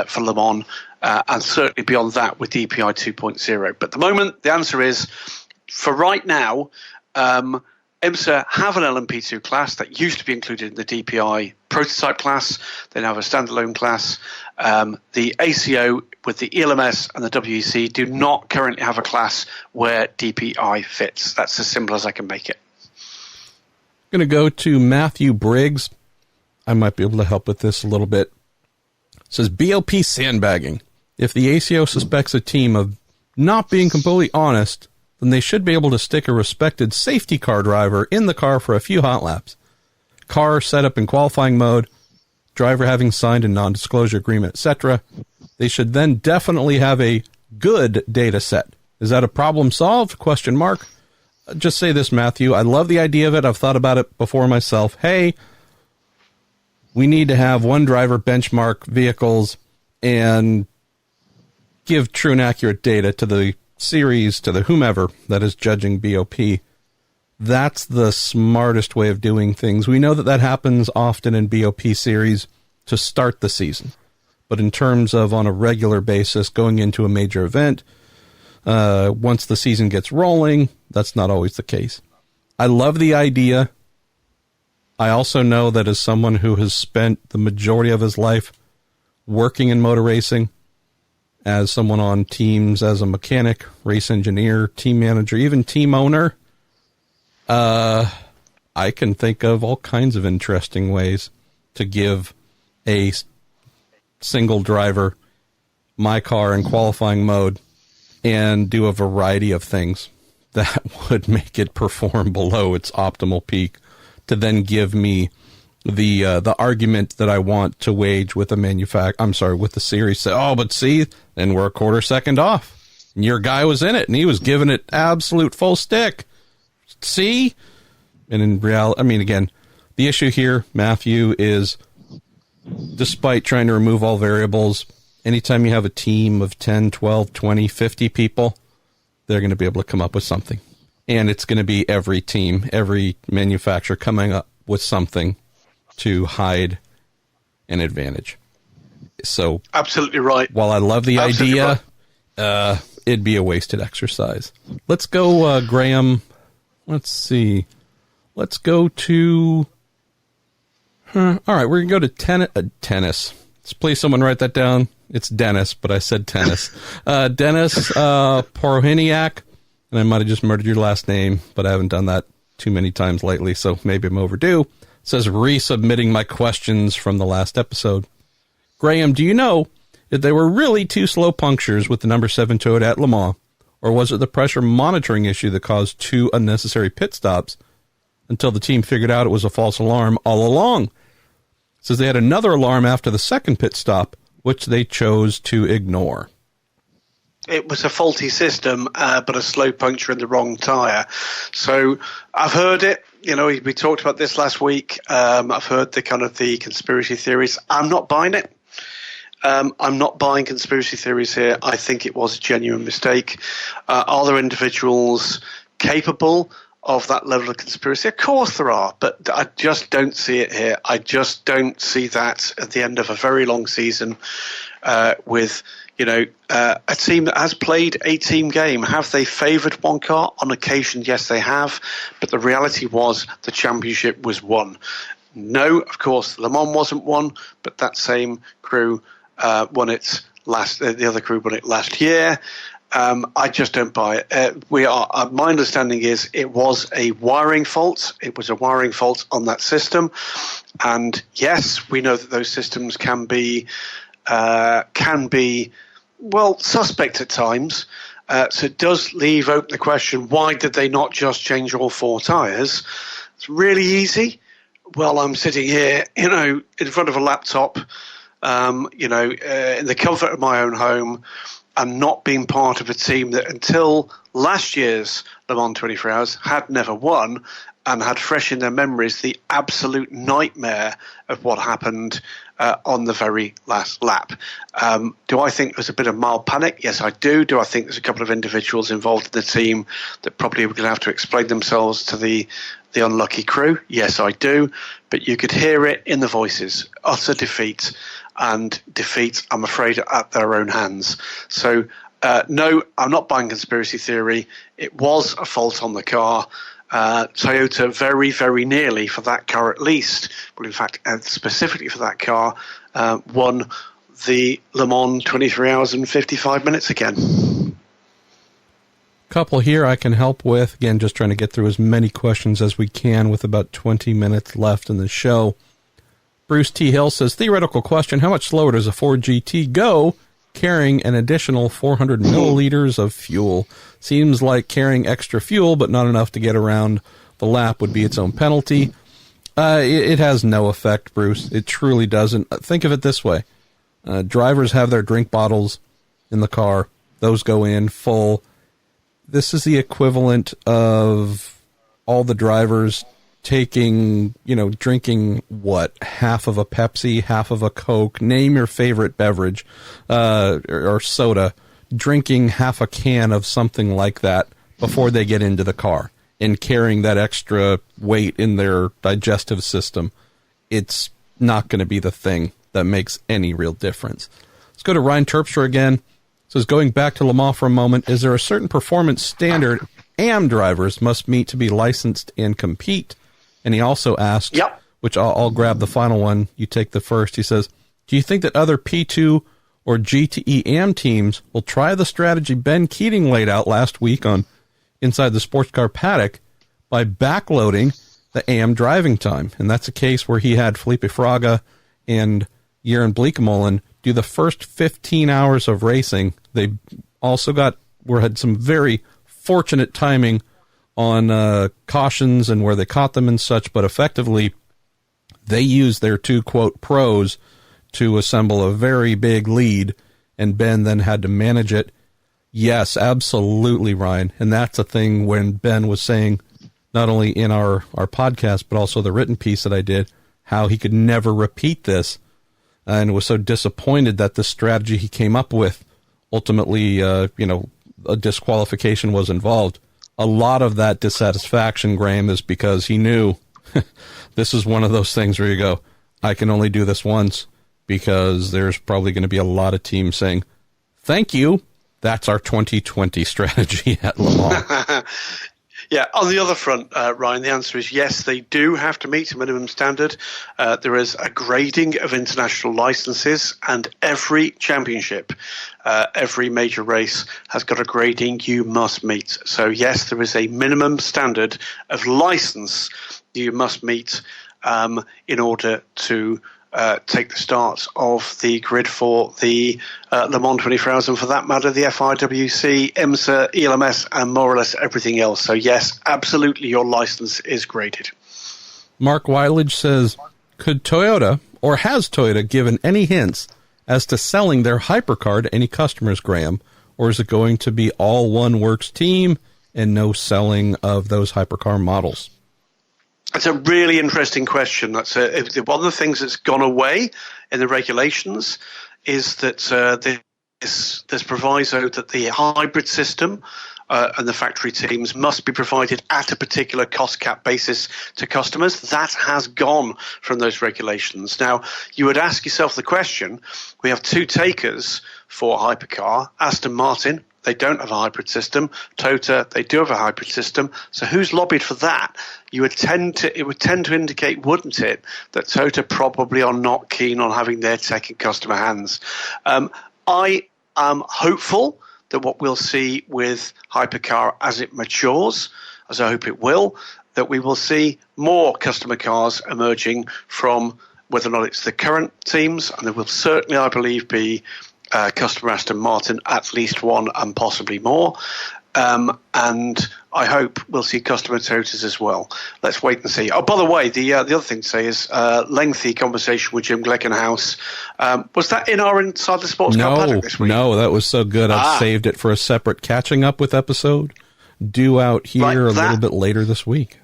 for Le Mans, and certainly beyond that with DPI 2.0. But at the moment, the answer is, for right now, IMSA have an LMP2 class that used to be included in the DPI prototype class. They now have a standalone class. The ACO with the ELMS and the WEC do not currently have a class where DPI fits. That's as simple as I can make it. I'm going to go to Matthew Briggs. I might be able to help with this a little bit. It says, BOP sandbagging. If the ACO suspects a team of not being completely honest, then they should be able to stick a respected safety car driver in the car for a few hot laps. Car set up in qualifying mode, driver having signed a non-disclosure agreement, etc. They should then definitely have a good data set. Is that a problem solved? Question mark. Just say this, Matthew. I love the idea of it. I've thought about it before myself. Hey, we need to have one driver benchmark vehicles and give true and accurate data to the series, to the whomever that is judging BOP. That's the smartest way of doing things. We know that that happens often in BOP series to start the season. But in terms of on a regular basis going into a major event, once the season gets rolling, that's not always the case. I love the idea. I also know that as someone who has spent the majority of his life working in motor racing, as someone on teams, as a mechanic, race engineer, team manager, even team owner, I can think of all kinds of interesting ways to give a single driver my car in qualifying mode and do a variety of things that would make it perform below its optimal peak to then give me the argument that I want to wage with the with the series. Say, oh, but see, then we're a quarter second off. And your guy was in it, and he was giving it absolute full stick. See? And in reality, I mean, again, the issue here, Matthew, is despite trying to remove all variables, anytime you have a team of 10, 12, 20, 50 people, they're going to be able to come up with something. And it's going to be every team, every manufacturer coming up with something to hide an advantage. So absolutely right. While I love the idea, it'd be a wasted exercise. Let's go, Graham. Let's see. Let's go to... all right, we're going to go to tennis. Please, someone write that down. It's Dennis, but I said tennis. Dennis Porohiniak, and I might have just murdered your last name, but I haven't done that too many times lately, so maybe I'm overdue. It says, resubmitting my questions from the last episode. Graham, do you know if they were really 2 slow punctures with the number 7 Toyota at Le Mans, or was it the pressure monitoring issue that caused 2 unnecessary pit stops until the team figured out it was a false alarm all along? It says they had another alarm after the second pit stop, which they chose to ignore. It was a faulty system, but a slow puncture in the wrong tyre. So I've heard it. You know, we talked about this last week. I've heard the conspiracy theories. I'm not buying it. I'm not buying conspiracy theories here. I think it was a genuine mistake. Are there individuals capable of that level of conspiracy? Of course there are, but I just don't see it here. I just don't see that at the end of a very long season with, a team that has played a team game. Have they favoured one car? On occasion, yes, they have, but the reality was the championship was won. No, of course, Le Mans wasn't won, but that same crew won it the other crew won it last year. I just don't buy it. My understanding is it was a wiring fault. It was a wiring fault on that system. And yes, we know that those systems can be suspect at times. So it does leave open the question, why did they not just change all 4 tyres? It's really easy. Well, I'm sitting here, in front of a laptop, in the comfort of my own home, and not being part of a team that until last year's Le Mans 24 Hours had never won and had fresh in their memories the absolute nightmare of what happened on the very last lap. Do I think there's a bit of mild panic? Yes, I do. Do I think there's a couple of individuals involved in the team that probably were going to have to explain themselves to the unlucky crew? Yes, I do. But you could hear it in the voices. Utter defeat. And defeat, I'm afraid, at their own hands. So, no, I'm not buying conspiracy theory. It was a fault on the car. Toyota very, very nearly, for that car at least, well, in fact, specifically for that car, won the Le Mans 23 hours and 55 minutes again. Couple here I can help with. Again, just trying to get through as many questions as we can with about 20 minutes left in the show. Bruce T. Hill says, theoretical question, how much slower does a Ford GT go carrying an additional 400 milliliters of fuel? Seems like carrying extra fuel, but not enough to get around the lap would be its own penalty. It has no effect, Bruce. It truly doesn't. Think of it this way. Drivers have their drink bottles in the car. Those go in full. This is the equivalent of all the drivers taking, drinking half of a Pepsi, half of a Coke, name your favorite beverage, or soda, drinking half a can of something like that before they get into the car and carrying that extra weight in their digestive system. It's not going to be the thing that makes any real difference. Let's go to Ryan Terpstra again. It says, going back to Le Mans for a moment, is there a certain performance standard AM drivers must meet to be licensed and compete? And he also asked, which I'll grab the final one, you take the first. He says, do you think that other P2 or GTE AM teams will try the strategy Ben Keating laid out last week on Inside the Sports Car Paddock by backloading the AM driving time? And that's a case where he had Felipe Fraga and Jeroen Bleekemolen do the first 15 hours of racing. They also had some very fortunate timing on cautions and where they caught them and such, but effectively they used their 2, quote, pros to assemble a very big lead, and Ben then had to manage it. Yes, absolutely, Ryan. And that's a thing when Ben was saying, not only in our podcast, but also the written piece that I did, how he could never repeat this, and was so disappointed that the strategy he came up with, ultimately, a disqualification was involved. A lot of that dissatisfaction, Graham, is because he knew this is one of those things where you go, I can only do this once. because there's probably going to be a lot of teams saying, thank you. That's our 2020 strategy at Le Mans. Yeah, on the other front, Ryan, the answer is yes, they do have to meet a minimum standard. There is a grading of international licenses, and every championship, every major race has got a grading you must meet. So yes, there is a minimum standard of license you must meet in order to take the start of the grid for the Le Mans 24 for that matter, the FIWC, IMSA, ELMS, and more or less everything else. So yes, absolutely, your license is graded. Mark Weilage says, could Toyota, or has Toyota given any hints as to selling their Hypercar to any customers, Graham? Or is it going to be all one works team and no selling of those Hypercar models? It's a really interesting question. That's one of the things that's gone away in the regulations is that this proviso that the hybrid system and the factory teams must be provided at a particular cost cap basis to customers. That has gone from those regulations. Now, you would ask yourself the question, we have two takers for Hypercar, Aston Martin. They don't have a hybrid system. Toyota, they do have a hybrid system. So who's lobbied for that? It would tend to indicate, wouldn't it, that Toyota probably are not keen on having their tech in customer hands. I am hopeful that what we'll see with Hypercar as it matures, as I hope it will, that we will see more customer cars emerging from whether or not it's the current teams, and there will certainly, I believe, be customer Aston Martin, at least one and possibly more. And I hope we'll see customer Toyotas as well. Let's wait and see. Oh, by the way, the other thing to say is lengthy conversation with Jim Glickenhaus. Was that in our Inside the Sports Car Paddock this week? No, that was so good. I've saved it for a separate catching up with episode due out here a little bit later this week.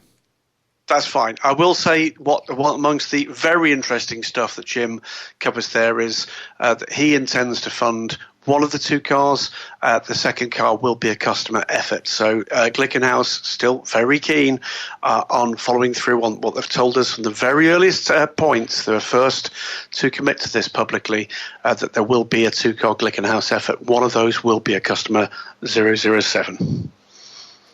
That's fine. I will say what amongst the very interesting stuff that Jim covers there is that he intends to fund one of the two cars. The second car will be a customer effort. So Glickenhaus still very keen on following through on what they've told us from the very earliest points. They were first to commit to this publicly, that there will be a two-car Glickenhaus effort. One of those will be a customer 007.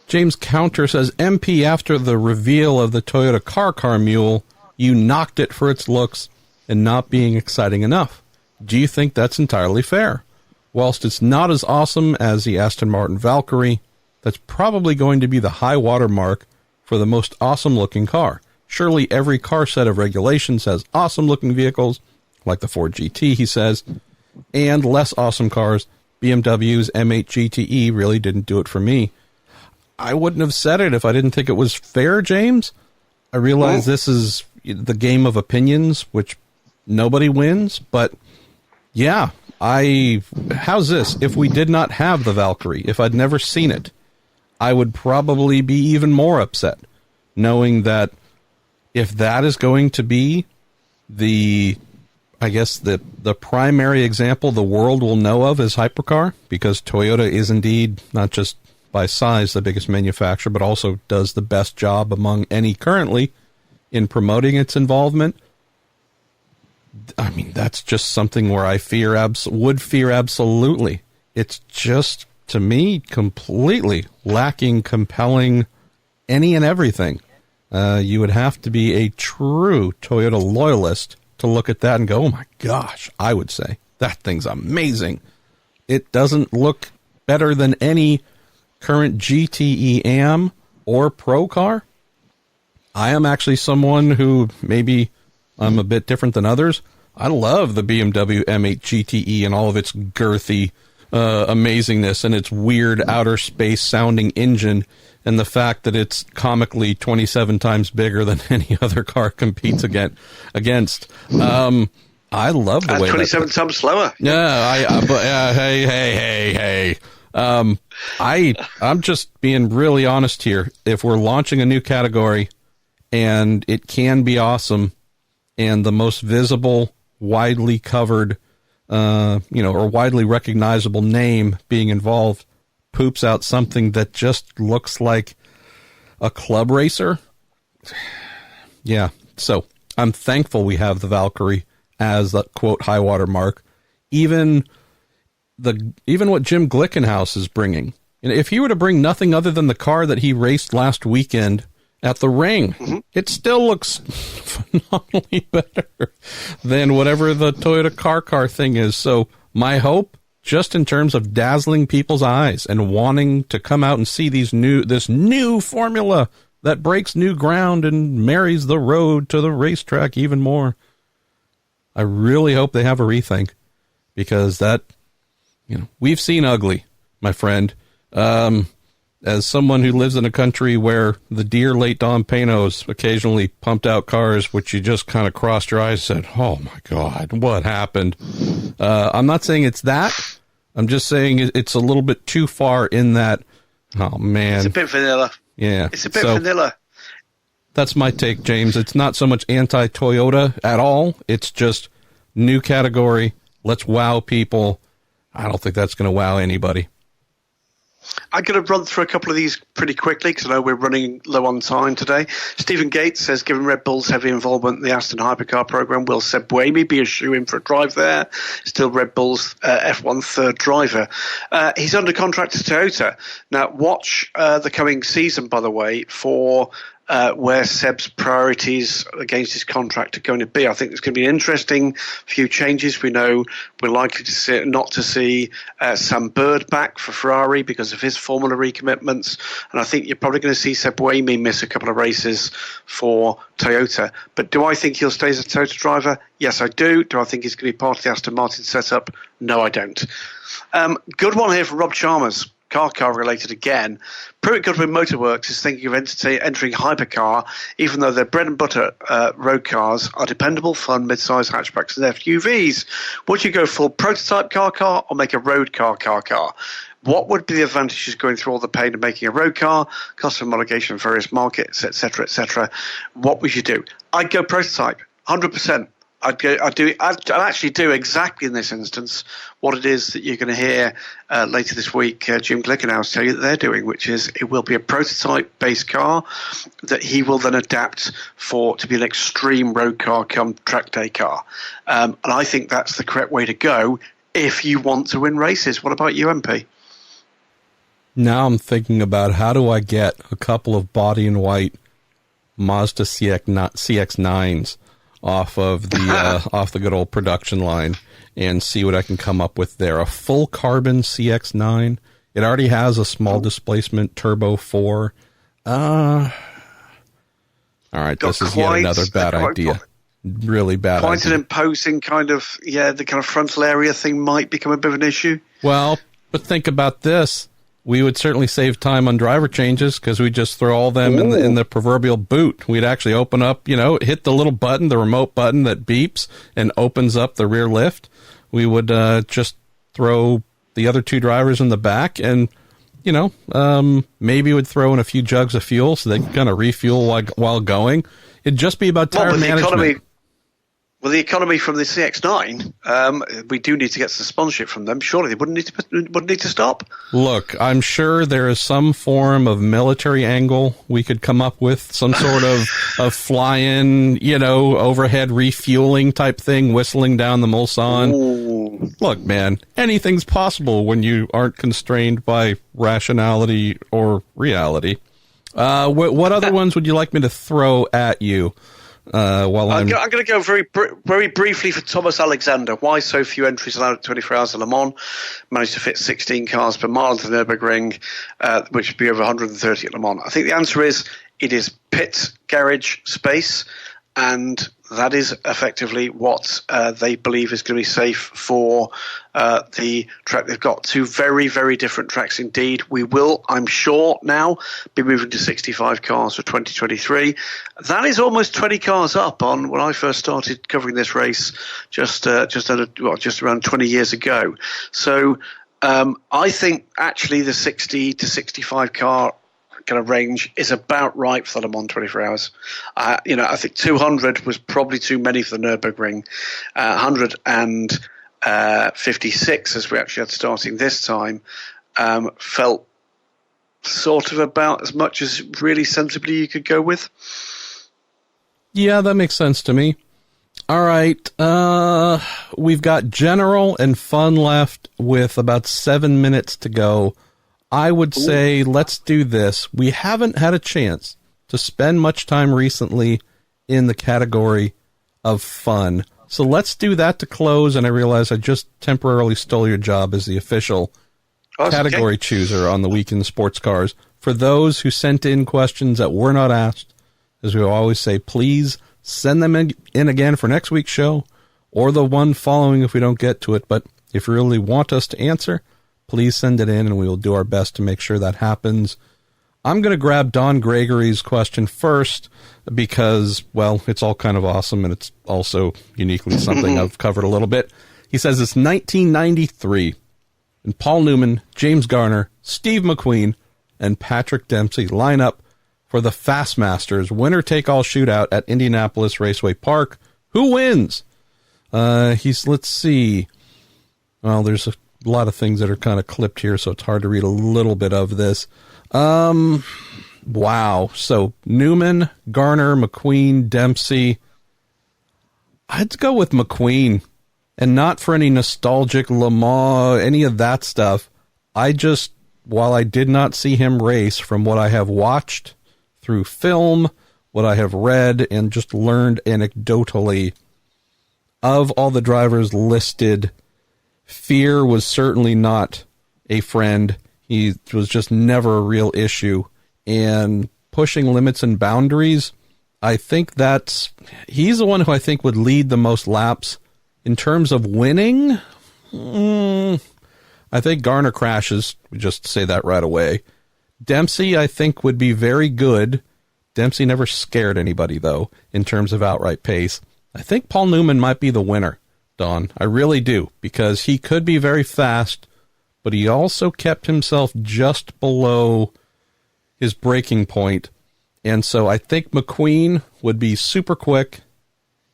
James Counter says, MP, after the reveal of the Toyota car mule, you knocked it for its looks and not being exciting enough. Do you think that's entirely fair? Whilst it's not as awesome as the Aston Martin Valkyrie, that's probably going to be the high water mark for the most awesome-looking car. Surely every car set of regulations has awesome-looking vehicles, like the Ford GT, he says, and less awesome cars. BMW's M8 GTE really didn't do it for me. I wouldn't have said it if I didn't think it was fair, James. I realize this is the game of opinions, which nobody wins, but yeah, how's this? If we did not have the Valkyrie, if I'd never seen it, I would probably be even more upset, knowing that if that is going to be the primary example the world will know of as Hypercar, because Toyota is indeed not just by size the biggest manufacturer, but also does the best job among any currently in promoting its involvement. I mean, that's just something where I would fear absolutely. It's just, to me, completely lacking compelling any and everything. You would have to be a true Toyota loyalist to look at that and go, oh my gosh, I would say, that thing's amazing. It doesn't look better than any current GTE AM or Pro car. I am actually someone who, maybe I'm a bit different than others. I love the BMW M8 GTE and all of its girthy amazingness and its weird outer space sounding engine, and the fact that it's comically 27 times bigger than any other car competes against. I love the way 27 times slower. Yeah, hey. I'm just being really honest here. If we're launching a new category and it can be awesome, and the most visible, widely covered, or widely recognizable name being involved poops out something that just looks like a club racer. Yeah. So I'm thankful we have the Valkyrie as the quote high water mark. Even what Jim Glickenhaus is bringing. And if he were to bring nothing other than the car that he raced last weekend at the ring, it still looks phenomenally better than whatever the Toyota car thing is. So my hope, just in terms of dazzling people's eyes and wanting to come out and see this new formula that breaks new ground and marries the road to the racetrack even more, I really hope they have a rethink, because we've seen ugly, my friend. As someone who lives in a country where the dear late Dom Panos occasionally pumped out cars, which you just kind of crossed your eyes and said, oh my God, what happened? I'm not saying it's that. I'm just saying it's a little bit too far in that, oh man. It's a bit vanilla. Yeah. It's a bit vanilla. That's my take, James. It's not so much anti-Toyota at all. It's just new category. Let's wow people. I don't think that's going to wow anybody. I'm going to run through a couple of these pretty quickly because I know we're running low on time today. Stephen Gates says, given Red Bull's heavy involvement in the Aston Hypercar program, will Seb Buemi be a shoe-in for a drive there? Still Red Bull's F1 third driver. He's under contract to Toyota. Now, watch the coming season, by the way, for where Seb's priorities against his contract are going to be. I think there's going to be an interesting few changes. We know we're likely to not to see Sam Bird back for Ferrari because of his Formula recommitments, and I think you're probably going to see Seb Buemi miss a couple of races for Toyota. But do I think he'll stay as a Toyota driver? Yes, I do. Do I think he's going to be part of the Aston Martin setup? No, I don't. Good one here from Rob Chalmers. Car related again. Pruett Goodwin Motorworks is thinking of entering Hypercar, even though their bread and butter road cars are dependable, fun, mid-size hatchbacks and SUVs. Would you go full prototype car or make a road car? What would be the advantages going through all the pain of making a road car, cost of homologation in various markets, etc., etc.? What would you do? I'd go prototype, 100%. I'd actually do exactly in this instance what it is that you're going to hear later this week. Jim Glickenhaus tell you that they're doing, which is it will be a prototype-based car that he will then adapt to be an extreme road car come track day car. And I think that's the correct way to go if you want to win races. What about you, MP? Now I'm thinking about how do I get a couple of body and white Mazda CX-9s off of the good old production line and see what I can come up with there. A full carbon CX-9. It already has a small displacement turbo 4. All right, this is yet another bad idea. Really bad idea. Quite an imposing kind of, the kind of frontal area thing might become a bit of an issue. Well, but think about this. We would certainly save time on driver changes because we just throw all them in the proverbial boot. We'd actually open up, hit the little button, the remote button that beeps and opens up the rear lift. We would just throw the other two drivers in the back and, maybe would throw in a few jugs of fuel so they can kind of refuel while going. It'd just be about tire management. The economy from the CX-9, we do need to get some sponsorship from them. Surely they wouldn't need to stop. Look, I'm sure there is some form of military angle we could come up with, some sort of fly-in, overhead refueling type thing, whistling down the Mulsanne. Ooh. Look, man, anything's possible when you aren't constrained by rationality or reality. What other ones would you like me to throw at you? I'm going to go very briefly for Thomas Alexander. Why so few entries allowed at 24 Hours of Le Mans? Managed to fit 16 cars per mile to the Nurburgring, which would be over 130 at Le Mans. I think the answer is it is pit garage space, and that is effectively what they believe is going to be safe for the track. They've got two very, very different tracks indeed. We will, I'm sure, now be moving to 65 cars for 2023. That is almost 20 cars up on when I first started covering this race just around 20 years ago. So I think actually the 60 to 65 car kind of range is about right for the Le Mans 24 Hours. I think 200 was probably too many for the Nürburgring. 156, as we actually had starting this time, felt sort of about as much as really sensibly you could go with. Yeah, that makes sense to me. All right. We've got general and fun left with about 7 minutes to go. I would say let's do this. We haven't had a chance to spend much time recently in the category of fun. So let's do that to close. And I realize I just temporarily stole your job as the official category chooser on the Week in Sports Cars. For those who sent in questions that were not asked, as we always say, please send them in again for next week's show or the one following if we don't get to it. But if you really want us to answer, please send it in and we will do our best to make sure that happens. I'm going to grab Don Gregory's question first because, well, it's all kind of awesome and it's also uniquely something I've covered a little bit. He says it's 1993 and Paul Newman, James Garner, Steve McQueen, and Patrick Dempsey line up for the Fastmasters winner-take-all shootout at Indianapolis Raceway Park. Who wins? Let's see. Well, there's a lot of things that are kind of clipped here, so it's hard to read a little bit of this. Wow. So Newman, Garner, McQueen, Dempsey. I'd go with McQueen, and not for any nostalgic Le Mans, any of that stuff. While I did not see him race, from what I have watched through film, what I have read, and just learned anecdotally of all the drivers listed, fear was certainly not a friend. He was just never a real issue. And pushing limits and boundaries, I think he's the one who I think would lead the most laps. In terms of winning, I think Garner crashes. We just say that right away. Dempsey, I think, would be very good. Dempsey never scared anybody, though, in terms of outright pace. I think Paul Newman might be the winner, Don. I really do, because he could be very fast, but he also kept himself just below his breaking point. And so I think McQueen would be super quick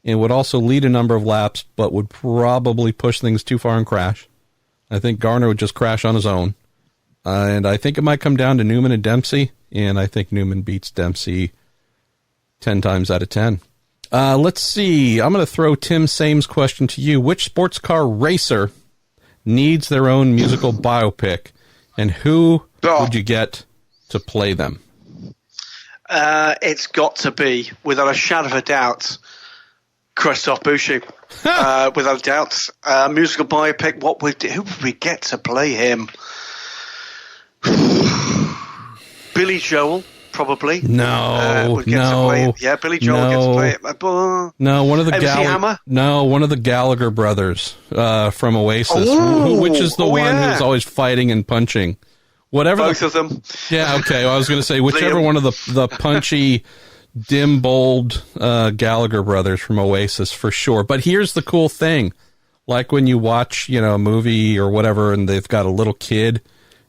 and would also lead a number of laps, but would probably push things too far and crash. I think Garner would just crash on his own. And I think it might come down to Newman and Dempsey, and I think Newman beats Dempsey 10 times out of 10. Let's see. I'm going to throw Tim Same's question to you. Which sports car racer needs their own musical biopic, and who would you get to play them? It's got to be, without a shadow of a doubt, Christophe Bouchou. Without a doubt. Musical biopic, who would we get to play him? Billy Joel, probably. No. Yeah, Billy Joel gets to play it. No, one of the MC Hammer? No, one of the Gallagher brothers from Oasis, which is the one who's always fighting and punching. Whatever. Both of them. Yeah, okay. Well, I was going to say whichever one of the punchy, dim, bold Gallagher brothers from Oasis for sure. But here's the cool thing: like when you watch, a movie or whatever, and they've got a little kid.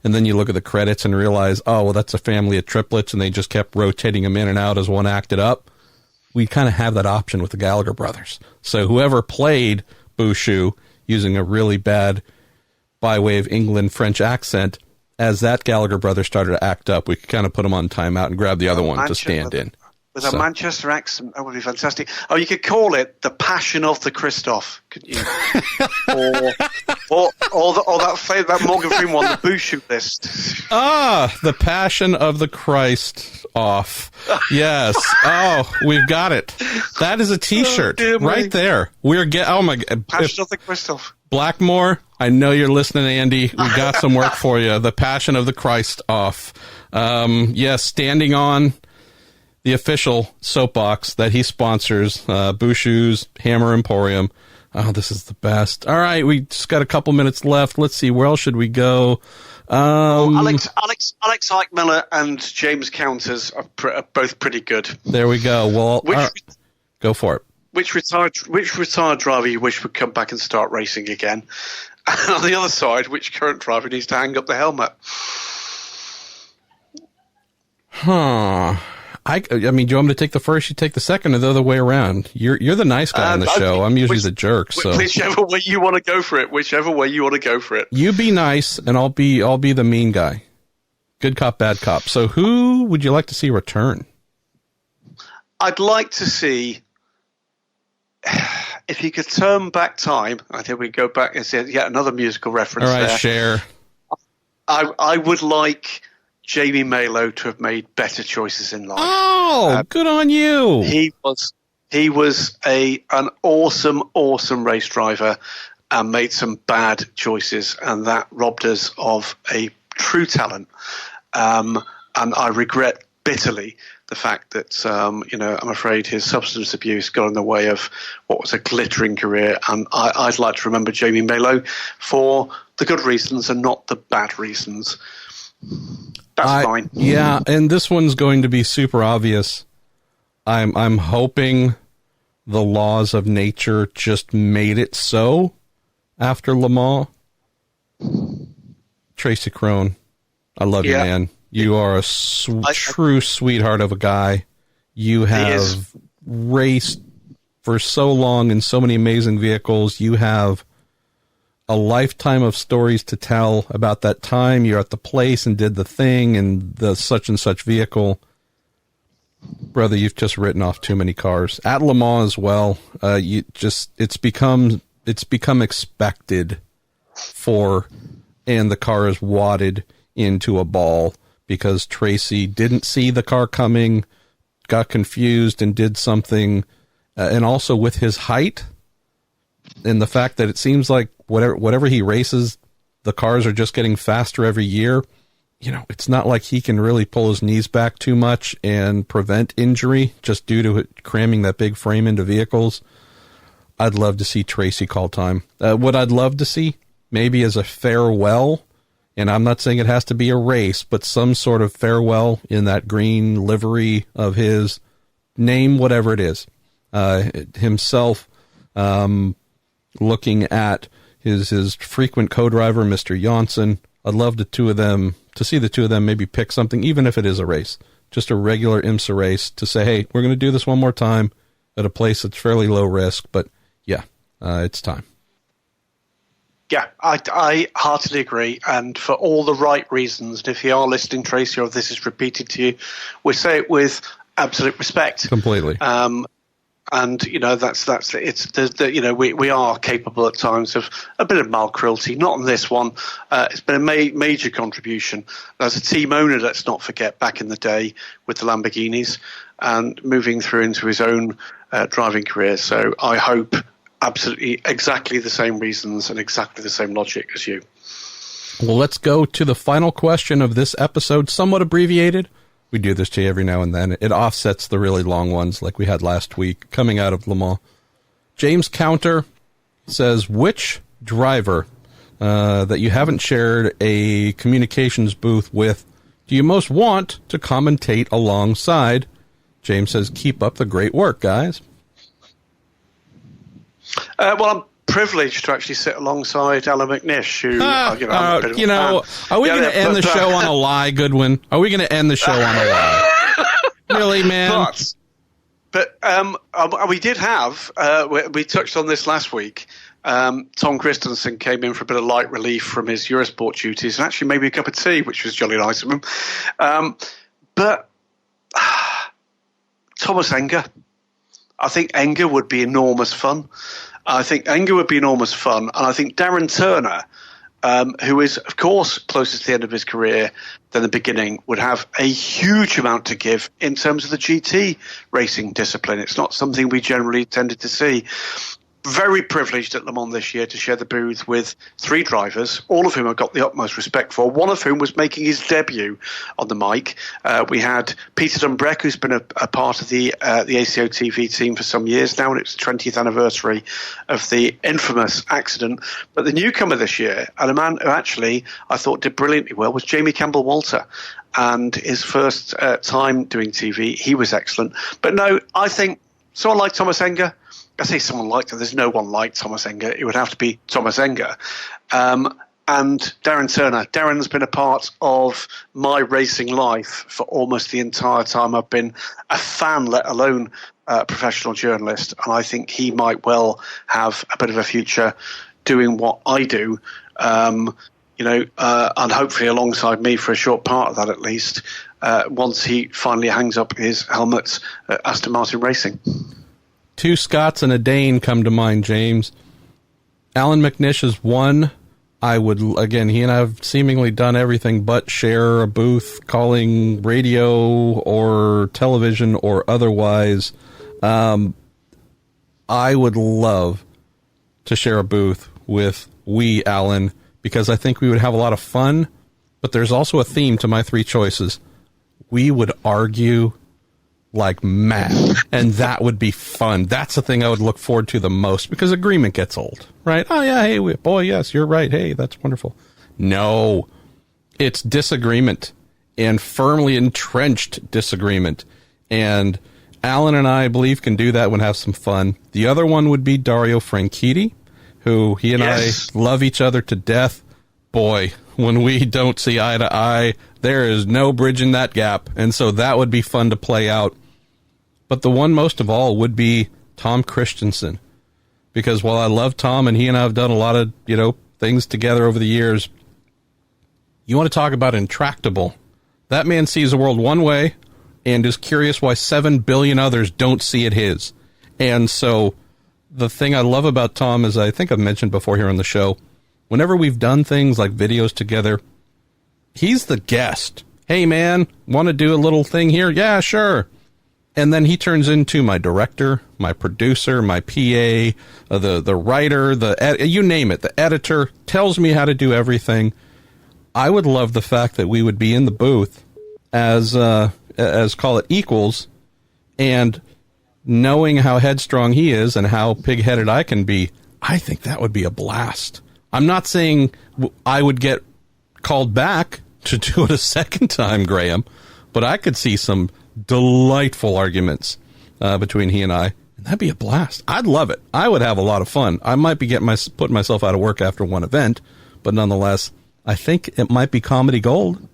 And then you look at the credits and realize, oh, well, that's a family of triplets, and they just kept rotating them in and out as one acted up. We kind of have that option with the Gallagher brothers. So whoever played Bouchou, using a really bad, by way of England, French accent, as that Gallagher brother started to act up, we could kind of put him on timeout and grab the other one to stand in. With a Manchester accent, that would be fantastic. Oh, you could call it The Passion of the Christophe, couldn't you? or that Morgan Freeman one, The Bouchou List. The Passion of the Christ off. Yes. Oh, we've got it. That is a T-shirt right there. Oh my God. Passion of the Christophe. Blackmore, I know you're listening, Andy. We got some work for you. The Passion of the Christ off. Yes, standing on the official soapbox that he sponsors, Bouchou's Hammer Emporium. Oh, this is the best. All right, we just got a couple minutes left. Let's see, where else should we go? Alex Eichmiller and James Counters are both pretty good. There we go. Well, go for it. Which retired driver you wish would come back and start racing again? And on the other side, which current driver needs to hang up the helmet? I mean, do you want me to take the first, you take the second, or the other way around? You're the nice guy on the show. I'm usually the jerk. So whichever way you want to go for it. You be nice, and I'll be the mean guy. Good cop, bad cop. So who would you like to see return? I'd like to see. if you could turn back time, I think we go back and say yet another musical reference. All right, there. Cher. I would like Jamie Malo to have made better choices in life. Oh, good on you. He was an awesome race driver and made some bad choices, and that robbed us of a true talent. And I regret bitterly the fact that, I'm afraid his substance abuse got in the way of what was a glittering career. And I'd like to remember Jamie Malo for the good reasons and not the bad reasons. That's fine. Yeah, and this one's going to be super obvious. I'm hoping the laws of nature just made it so after Le Mans. Tracy Crone, I love you, man. You are a true sweetheart of a guy. You have raced for so long in so many amazing vehicles. You have a lifetime of stories to tell about that time you're at the place and did the thing and the such and such vehicle. Brother, you've just written off too many cars at Le Mans as well. It's become expected and the car is wadded into a ball because Tracy didn't see the car coming, got confused and did something. And also with his height and the fact that it seems like whatever he races, the cars are just getting faster every year. It's not like he can really pull his knees back too much and prevent injury just due to it cramming that big frame into vehicles. I'd love to see Tracy call time. What I'd love to see maybe as a farewell, and I'm not saying it has to be a race, but some sort of farewell in that green livery of his name, whatever it is, himself looking at his frequent co-driver, Mr. Janssen. I'd love to see the two of them maybe pick something, even if it is a race, just a regular IMSA race, to say, hey, we're going to do this one more time at a place that's fairly low risk, but yeah, it's time. Yeah, I heartily agree, and for all the right reasons. And if you are listening, Tracy, or if this is repeated to you, we say it with absolute respect. Completely. And that's we are capable at times of a bit of mild cruelty. Not on this one. It's been a major contribution as a team owner. Let's not forget back in the day with the Lamborghinis and moving through into his own driving career. So I hope absolutely exactly the same reasons and exactly the same logic as you. Well, let's go to the final question of this episode, somewhat abbreviated. We do this to you every now and then. It offsets the really long ones like we had last week coming out of Le Mans. James Counter says, which driver that you haven't shared a communications booth with do you most want to commentate alongside? James says, keep up the great work, guys. Well, I'm privileged to actually sit alongside Alan McNish, who, are we going to end the show on a lie, Goodwin? Are we going to end the show on a lie? Really, man? But we did have, we touched on this last week, Tom Christensen came in for a bit of light relief from his Eurosport duties and actually made me a cup of tea, which was jolly nice of him. But Thomas Enger. I think Enger would be enormous fun. And I think Darren Turner, who is, of course, closest to the end of his career than the beginning, would have a huge amount to give in terms of the GT racing discipline. It's not something we generally tended to see. Very privileged at Le Mans this year to share the booth with three drivers, all of whom I've got the utmost respect for, one of whom was making his debut on the mic. We had Peter Dumbreck, who's been a part of the ACO TV team for some years now, and it's the 20th anniversary of the infamous accident. But the newcomer this year, and a man who actually I thought did brilliantly well, was Jamie Campbell-Walter. And his first time doing TV, he was excellent. But no, I think someone like Thomas Enger, I say someone liked him. There's no one like Thomas Enger. It would have to be Thomas Enger. And Darren Turner. Darren's been a part of my racing life for almost the entire time I've been a fan, let alone a professional journalist. And I think he might well have a bit of a future doing what I do, and hopefully alongside me for a short part of that at least, once he finally hangs up his helmet at Aston Martin Racing. 2 Scots and a Dane come to mind, James. Alan McNish is one. I would, again, he and I have seemingly done everything but share a booth, calling radio or television or otherwise. I would love to share a booth with Alan, because I think we would have a lot of fun, but there's also a theme to my 3 choices. We would argue like mad, and that would be fun. That's the thing I would look forward to the most, because agreement gets old, right? Oh yeah, hey, boy, yes, you're right. Hey, that's wonderful. No, it's disagreement, and firmly entrenched disagreement. And Alan and I believe can do that and have some fun. The other one would be Dario Franchitti, who he and I love each other to death. Boy, when we don't see eye to eye, there is no bridging that gap. And so that would be fun to play out. But the one most of all would be Tom Christensen. Because while I love Tom and he and I have done a lot of, things together over the years, you want to talk about intractable. That man sees the world one way and is curious why 7 billion others don't see it his. And so the thing I love about Tom, as I think I've mentioned before here on the show, whenever we've done things like videos together, he's the guest. Hey, man, want to do a little thing here? Yeah, sure. And then he turns into my director, my producer, my PA, the writer, you name it, the editor, tells me how to do everything. I would love the fact that we would be in the booth as call it equals, and knowing how headstrong he is and how pig-headed I can be, I think that would be a blast. I'm not saying I would get called back to do it a second time, Graham, but I could see some delightful arguments between he and I, and that'd be a blast. I'd love it. I would have a lot of fun. I might be putting myself out of work after one event, but nonetheless, I think it might be comedy gold.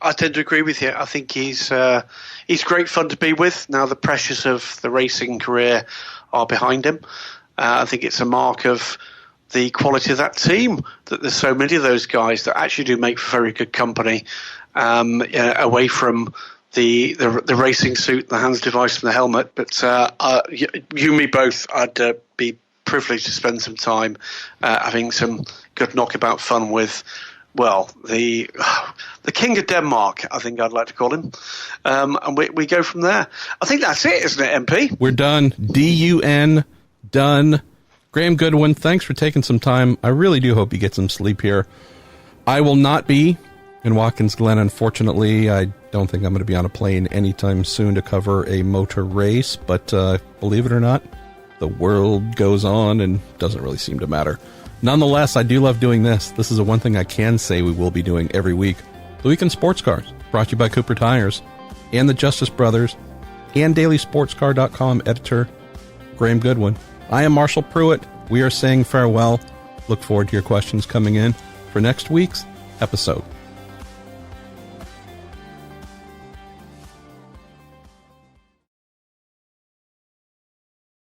I tend to agree with you. I think he's great fun to be with. Now the pressures of the racing career are behind him. I think it's a mark of the quality of that team that there's so many of those guys that actually do make for very good company, away from the racing suit, the hands device, and the helmet. But you and me both, I'd be privileged to spend some time having some good knockabout fun with, well, the King of Denmark, I think I'd like to call him. And we go from there. I think that's it, isn't it, MP? We're done. DUN, done. Graham Goodwin, thanks for taking some time. I really do hope you get some sleep here. I will not be in Watkins Glen, unfortunately. I don't think I'm going to be on a plane anytime soon to cover a motor race, but believe it or not, the world goes on and doesn't really seem to matter. Nonetheless, I do love doing this. This is the one thing I can say we will be doing every week. The Week in Sports Cars, brought to you by Cooper Tires and the Justice Brothers and DailySportsCar.com editor Graham Goodwin. I am Marshall Pruett. We are saying farewell. Look forward to your questions coming in for next week's episode.